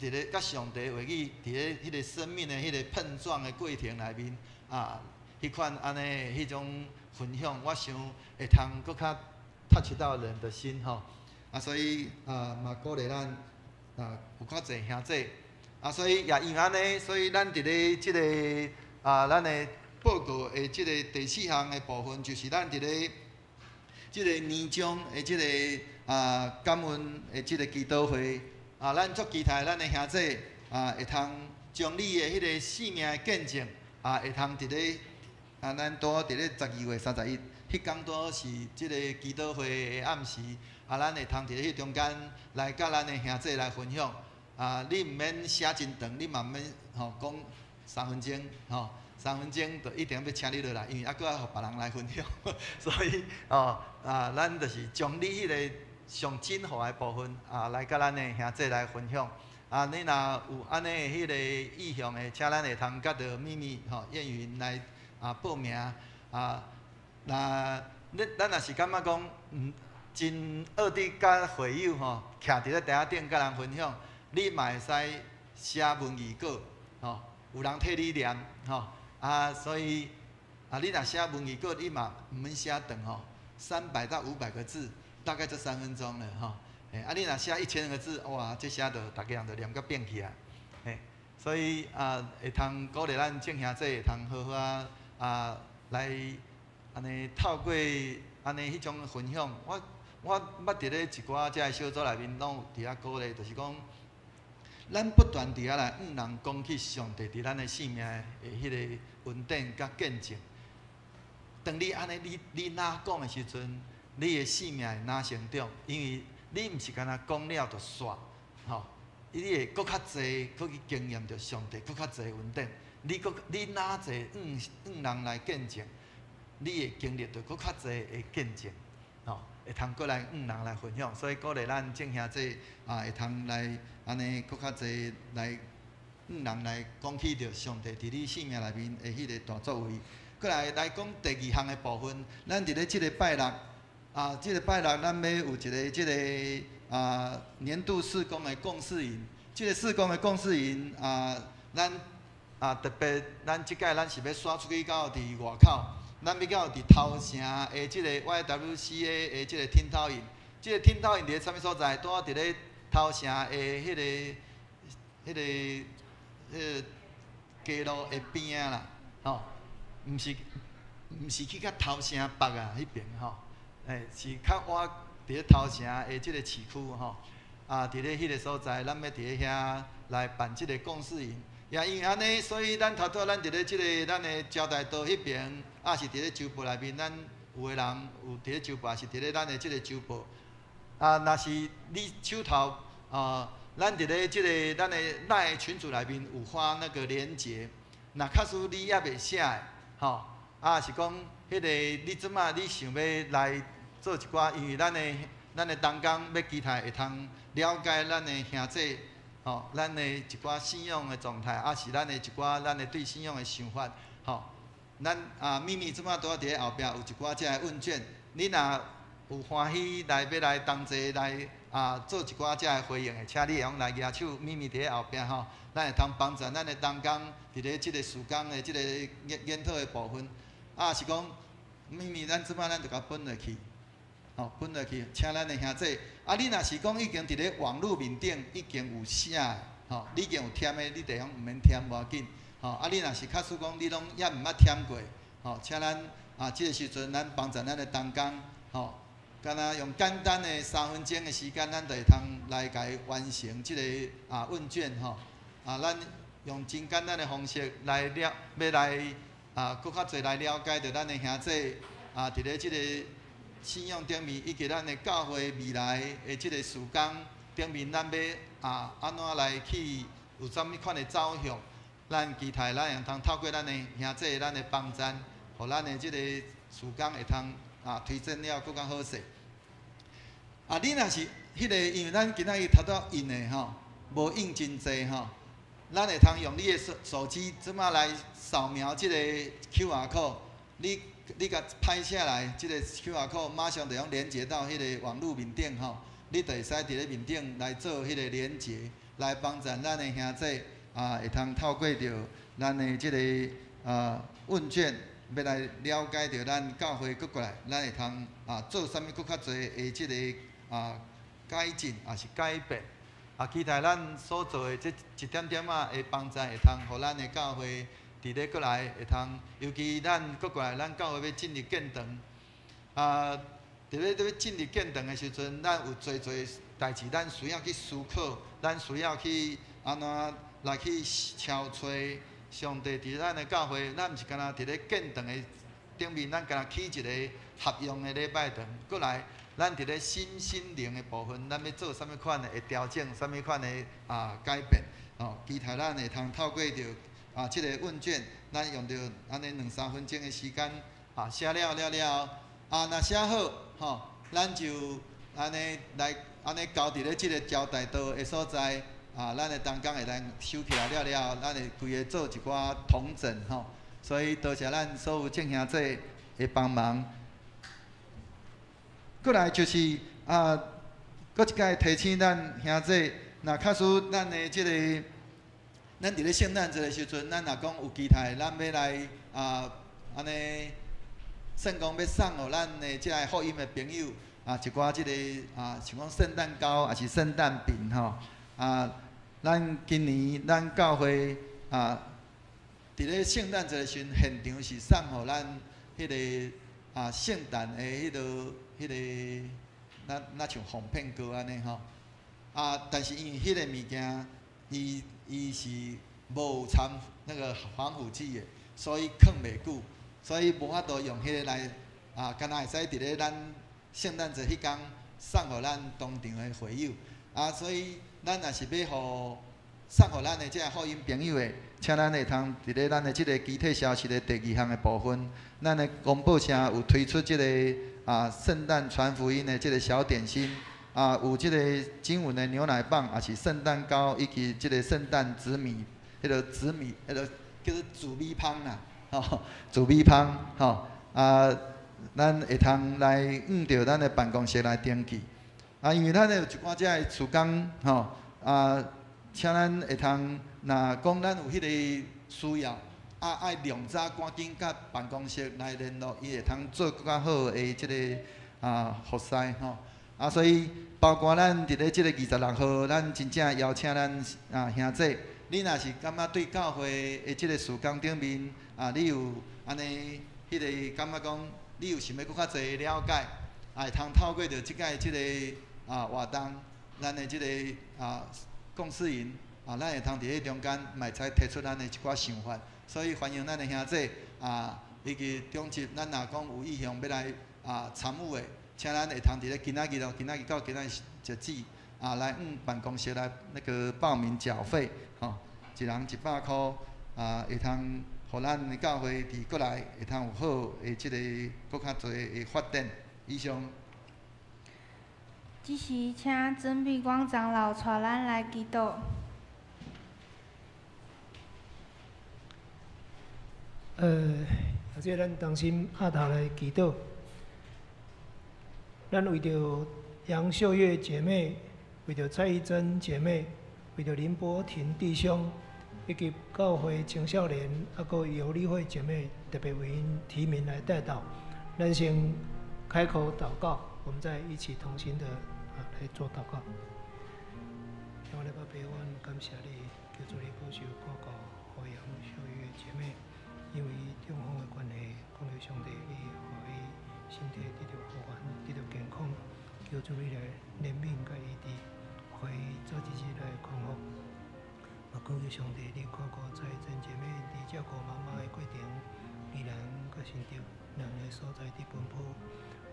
伫咧甲上帝话语伫咧迄个生命的迄个碰撞的过程内面迄款安尼迄种分享，我想会通搁较touch到人的心吼。所以嘛鼓励咱有较侪兄弟所以也因为安尼，所以咱伫咧即个咱的报告的即个第4项的部分，就是咱伫咧即个年终的即个感恩的即个祈祷会咱足期待咱的兄弟会通将你的迄个生命的见证会通伫咧咱拄伫咧12月31，迄天拄是即个祈祷会的暗时咱会通伫咧迄中间来甲咱的兄弟来分享你毋免写真长，你嘛毋免讲3分钟3分钟就一定要请你落来，因为还佫要互别人来分享，所以咱就是将你迄个上精华的部分来甲咱的兄弟来分享。你若有安尼的迄个意向的，请咱会通甲着秘密燕云来报名咱若是感觉讲真恶伫甲会友徛伫咧台仔顶甲人分享，你嘛会使写文字稿有人替你念所以你若写文字稿，你嘛毋免写长300到500个字，大概就3分钟了你若写1000个字，哇，这写着大家人就念甲变去所以会通鼓励咱正兄弟会通好好来安尼透过安尼迄种分享，我捌伫咧一寡遮小组内面拢有伫遐鼓励，就是讲咱不断伫遐来人讲起上帝伫咱的生命的迄个稳定甲见证。当你安尼你哪讲的时阵，你的生命会哪成长，因为你毋是干那讲了就煞你会搁较济，搁去经验着上帝，搁较济稳定。你哪济人来见证，你会经历着搁较济的见证，会通过来人来分享。所以鼓励咱正兄弟会通来安尼搁较济来人来讲起着上帝伫你生命内面的迄个大作为。过来讲第2项的部分，咱伫咧即个拜六即个拜六咱要有一个即个年度事工的共事营，即个事工的共事营咱特别咱即届咱是要选出去到伫外口，咱要到伫头城的即个 YWCA 的即个听讨营，即个听讨营伫咧啥物所在？拄好伫咧头城的迄个街路的边仔啦，吼，毋是去较头城北啊迄边吼。是较晚伫咧头城的即个市区吼，伫咧迄个所在，咱要伫咧遐来办即个共事营。也因为安尼，所以咱头拄咱伫咧即个咱的招待道迄边，是伫咧酒吧内面，咱有个人有伫咧酒吧，是伫咧咱的即个酒吧。若是你手头咱伫咧即个咱的赖群组内面有发那个连结，若假使你也袂写的，吼，是讲迄个你即马你想要来。做一寡，因为咱的同工要期待会通了解咱的兄弟，吼，咱的一寡信仰的状态，是咱的一寡咱的对信仰的想法，吼。咱秘密即马拄仔伫咧后壁有一寡遮个问卷，你若有欢喜来要来同齐来做一寡遮个回应的，请你用来举手，秘密伫咧后壁吼，咱会通帮助咱的同工伫咧即个事工的即个研讨的部分，是讲秘密咱即马咱就甲分落去。分落去，请咱的兄弟。你若是讲已经伫咧网络面顶已经有写的，你已经有添的，你地方毋免添无要紧。你若是假使讲你拢也毋捌添过，请咱即个时阵咱帮助咱的同工，敢若用简单的3分钟的时间，咱就会通来甲伊完成即个问卷，咱用真简单的方式来要来搁较侪来了解着咱的兄弟，伫咧即个。信仰顶面，以及咱的教会未来的即个事工顶面，咱要安怎来去有啥物款的走向？咱期待咱会通透过咱的兄弟、咱的帮赞，互咱的即个事工会通推展了更较好势。你若是迄个，因为咱今仔日头拄印的吼，无印真济吼，咱会通用你的手机即马来扫描即个 QR code， 你甲拍下来，即个 QR code 马上就用连接到迄个网络面顶吼，你就会使伫咧面顶来做迄个连接，来帮助咱的兄弟会通透过着咱的即个问卷，要来了解着咱教会过来，咱会通做啥物搁较侪的即个改进，也是改变。期待咱所做的这一点点的帮助，会通互咱的教会。伫咧过来会通，尤其咱过来，咱教会要进入建堂，伫咧进入建堂的时阵，咱有侪代志，咱需要去思考，咱需要去安怎来去敲吹上帝伫咱的教会，咱毋是干那伫咧建堂的顶面，咱干那起一个合用的礼拜堂，过来，咱伫咧心灵的部分，咱要做啥物款的调整，啥物款的改变，期待咱会通透过着。即个问卷，咱用着安尼2-3分钟的时间，写了，若写好，咱就安尼来交伫咧即个招待道的所在，咱的同工会来收起来了，咱会规个做一寡统整，所以多谢咱所有众兄弟的帮忙。过来就是搁一摆提醒咱兄弟，若假使咱的即个。咱伫咧圣诞节的时阵，咱若讲有期待，咱要来安尼圣公要送互咱的即个福音的朋友一寡即个像讲圣诞糕，也是圣诞饼吼咱今年咱教会伫咧圣诞节的时阵，现场是送互咱迄个圣诞的迄个那像红片糕安尼吼但是因为迄个物件伊是无有掺那个防腐剂的，所以放袂久，所以无法度用迄个来敢若会使伫咧咱圣诞节迄天送互咱当场的会友所以咱若是要互送互咱的即个福音朋友的，请咱会通伫咧咱的即个集体消息的第2项的部分，咱的公布上有推出即个圣诞传福音的即个小点心。有即个经文的牛奶棒，也是圣诞糕，以及即个圣诞紫米，迄个紫米，迄个叫做紫米香啦，紫米香，咱会通来着咱的办公室来登记。因为咱有一寡遮的厝工请咱会通，若讲咱有迄个需要，爱量早赶紧甲办公室来联络，伊会通做更较好的即个服侍吼。所以包括咱伫咧即个26号，咱真正邀请咱兄弟，你若是感觉对教会的即个事工顶面你有安尼迄个感觉讲，你有想要搁较侪了解，会通透过着即个即个活动，咱的即个共事营咱会通伫咧中间，嘛会使提出咱的一寡想法。所以欢迎咱的兄弟以及中级，咱若讲有意向要来参与的，请咱会通伫咧今仔日今仔日到今仔日截止来办公室来那个报名缴费一人100块会通，互咱的教会伫过来会通有好的即个搁较侪的发展。以上。即时请曾碧光长老带咱来祈祷。即个咱同心合头来祈祷。咱为着杨秀月姐妹，为着蔡依珍姐妹，为着林柏廷弟兄，以及教会青少年，佮游理会姐妹，特别为因提名来代祷。咱先开口祷告，我们再一起同心的来做祷告。我的宝贝，我感谢你，求主你保守看顾和杨秀月姐妹，因为中风的关系，恳求上帝你予伊身体得到好返，得到健康，求主你来怜悯甲医治，予伊早日来康复。也恳求上帝你看顾在真姐妹伫照顾妈妈的过程，依然甲身体人的所在伫奔波。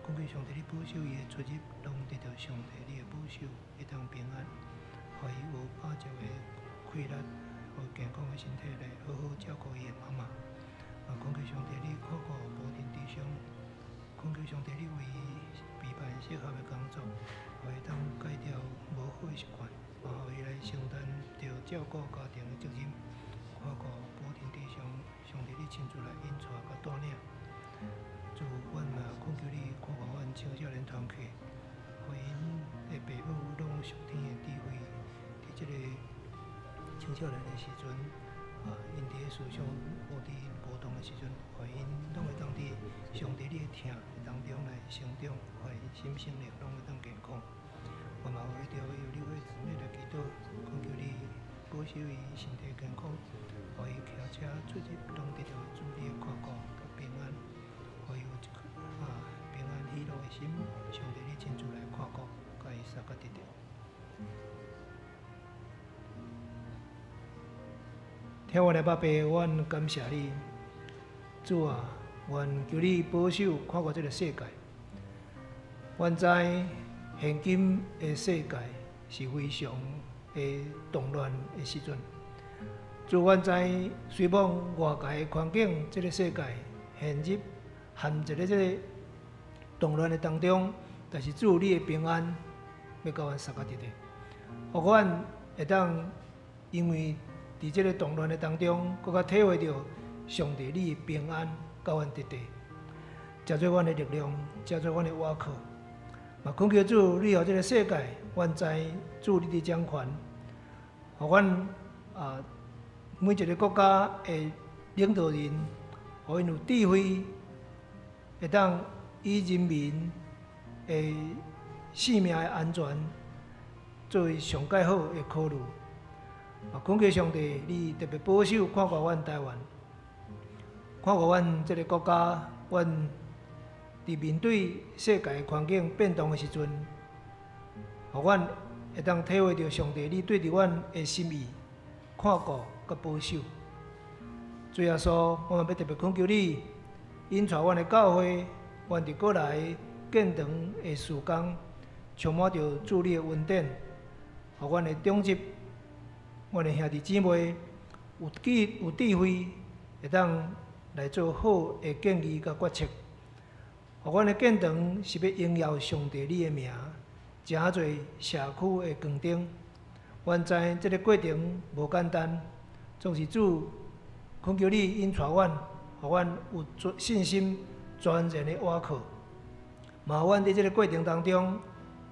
恳求上帝你保守伊的出入，拢得到上帝你的保守，会当平安，予伊有饱足的快乐和健康的身体来好好照顾伊的妈妈。也恳求上帝你看顾无定弟兄，恳求上帝你为伊备办适合的工作，予伊当改掉无好的习惯，也予伊来承担着照顾家庭的责任。看顾无定弟兄，上帝你亲自来引带甲带领。主，阮嘛恳求你看顾阮青少年团契，予因的父母拢有上天的智慧，伫即个青少年的时阵，因伫个思想有伫波动的时阵，予因拢会当伫上帝你的听当中来成长，予因心性灵拢会当健康。我嘛为着有理会姊妹来祈祷，恳求你保守伊身体健康，予伊骑车出入拢得到主你的看顾甲平安。予伊有一颗平安喜乐的心，上帝你亲自来看顾，甲伊三个得到。听我的爸爸，阮感谢你，主啊，愿求你保守看顾这个世界。阮知现今的世界是非常的动乱的时阵，主阮知虽望外界的环境，这个世界陷入在咧这个动乱的当中，但是主你的平安要甲阮三个得到，互阮会当因为伫这个动乱的当中，更加体会到上帝你的平安甲阮得到，加做阮的力量，加做阮的倚靠。嘛，恳求主，你互这个世界，阮知主你的掌权，互阮每一个国家的领导人，互因有智慧。会当以人民的性命的安全作为上介好的考虑，也恳求上帝，你特别保守看顾阮台湾，看顾阮这个国家，阮伫面对世界的环境变动的时阵，互阮会当体会到上帝你对伫阮的心意，看顾甲保守。最后说，我们要特别恳求你。引带阮的教会，愿伫过来建堂的事工，充满着主你的恩典，互阮的长执、阮的兄弟姊妹有智慧，会当来做好的建议甲决策。互阮的建堂是要荣耀上帝你的名，真侪社区的光灯。阮知这个过程无简单，总是主恳求你引带阮。互阮有信心全然的倚靠。嘛，阮伫即个过程当中，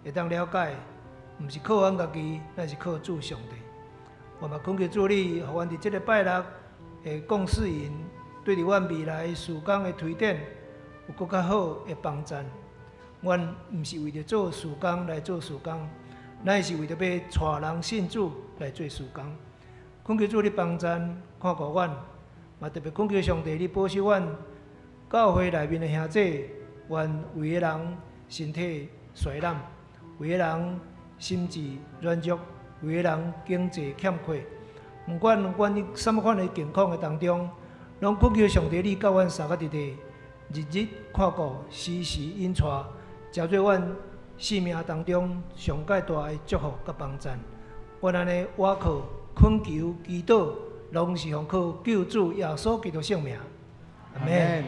会当了解，毋是靠阮家己，乃是靠主上帝。我嘛恳求主你，互阮伫即个拜六的共事营，对伫阮未来事工的推展，有更较好的帮助。阮毋是为着做事工来做事工，乃是为着要带人信主来做事工。恳求主你帮助，看顾阮，嘛特别恳求上帝你保守阮教会内面的兄弟，愿为个人身体衰烂，为个人心智软弱，为个人经济欠缺。毋管阮什么款的境况的当中，拢恳求上帝你教阮三个伫地，日日看顾，时时引带，交做阮生命当中上界大的祝福甲帮助。阮安尼倚靠、恳求、祈祷，拢是奉靠救主耶稣基督圣名。阿门。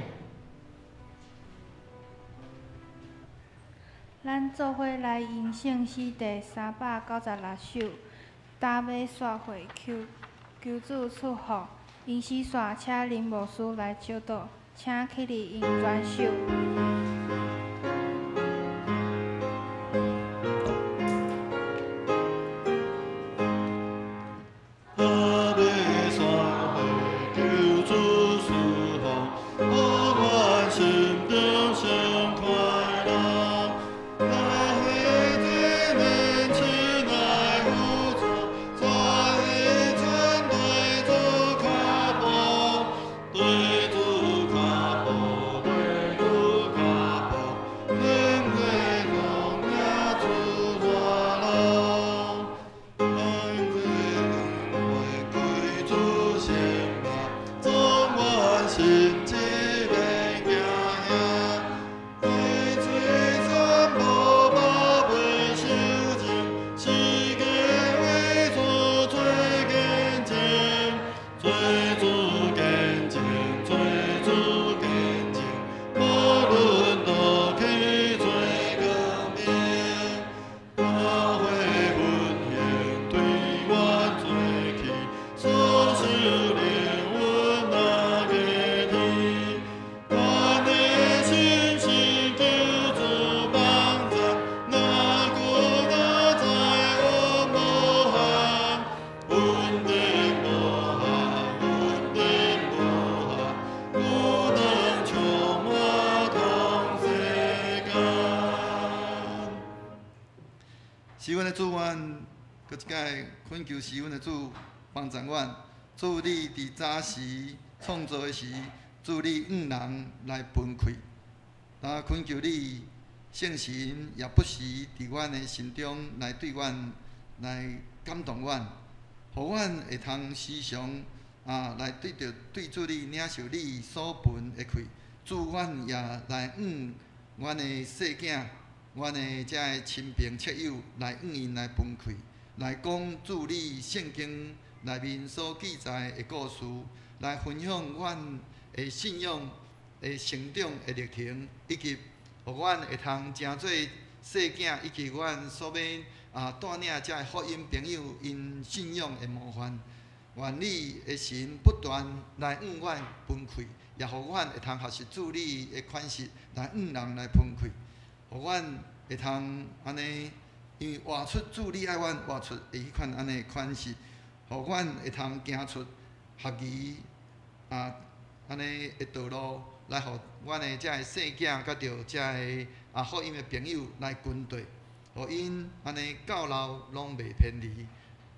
咱做伙来吟圣诗第396首，打马煞会求主赐福。吟诗线请林牧师来教导，请起立吟全首。是阮的主，阮搁一摆恳求是阮的主帮助阮。主你伫早时创造的时，主你人来分开。那恳求你圣神也不时伫阮的心中来对阮来感动阮，互阮会通时常来对主你领受你所分的开。主阮也来阮的细囝。阮的遮个亲朋戚友来因来分开，来讲主你圣经内面所记载的故事，来分享阮的信仰的成长的历程，以及互阮会通诚做细囝，以及阮所要带领遮个福音朋友因信仰的模范。愿你的神不断来阮分开，也互阮会通学习主你的款式来人来分开。互阮会通安尼，因为活出主你爱阮活出的迄款安尼款式，互阮会通行出合宜安尼的道路，来互阮的遮个细囝甲着遮个福音的朋友来跟对，互因安尼到老拢袂偏离。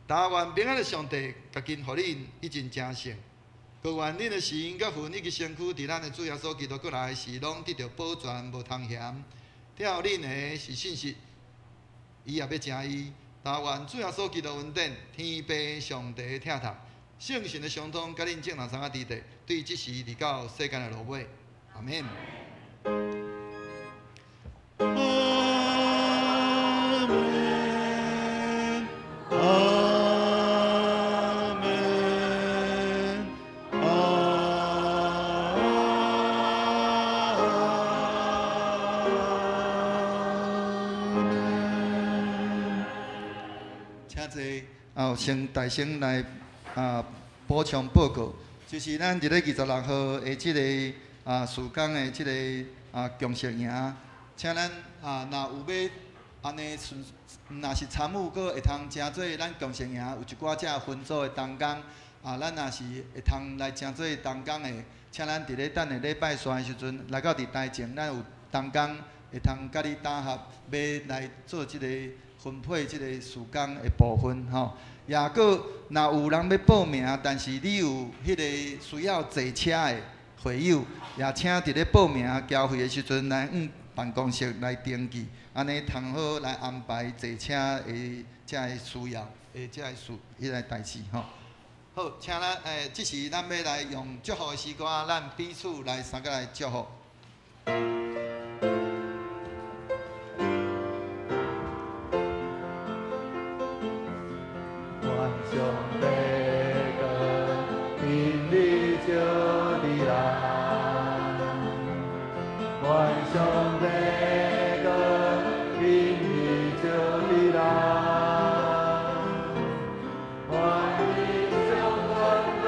但愿平安的上帝，甲今互恁已经成圣。各愿恁的神甲魂以及身躯，伫咱的主耶稣基督过来时，拢得到保全，无通嫌。了恁的是信息，伊也要诚意。但愿主耶稣基督恩典，天父上帝疼痛，圣神的相通，甲恁正人三个伫地，对即时伫到世间的落尾。阿免。先大声来补充报告，就是咱伫咧26号的即个事工的即个共识营，请咱若有要安尼顺，若是参与，搁会通诚做咱共识营有一寡只分组的同工，咱若是会通来诚做同工的，请咱伫咧等下礼拜三的时阵，来到伫台前，咱有同工会通甲你搭合，要来做即个分配即个事工的部分吼。也搁若有人要报名，但是你有迄个需要坐车的会友，也请伫咧报名交费的时阵来办公室来登记，安尼通好来安排坐车的遮个需要的遮个迄个代志吼。好，请咱即时咱要来用祝福的诗歌，咱彼此来三个来祝福。上帝个引你就你来，愿上帝个引你就你来，愿你相关咱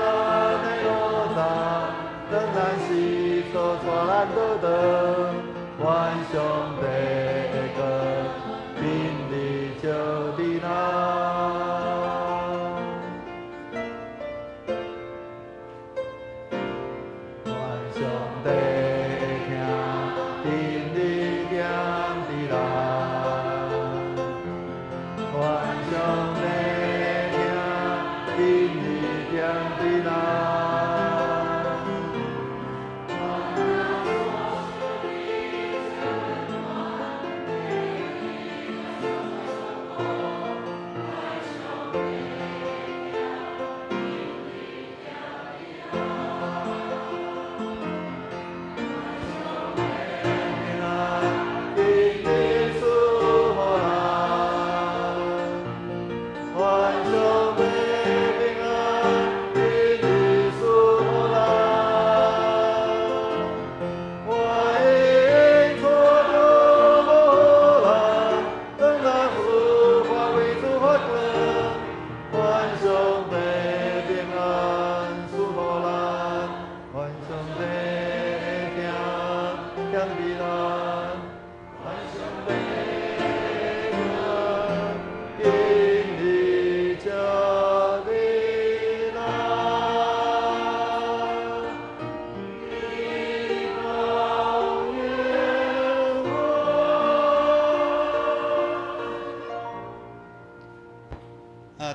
的路上，当咱是所带咱倒转，愿上帝个引你就你来。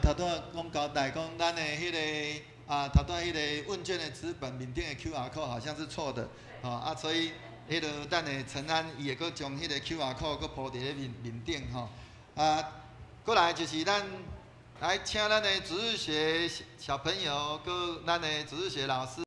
头拄讲交代讲，咱的迄个头拄迄个问卷的纸本面顶的 QR code 好像是错的，所以迄个等下陈安伊会搁将迄个 QR code 搁铺伫咧面顶吼。过来就是咱来请咱的主日学小朋友，搁咱的主日学老师。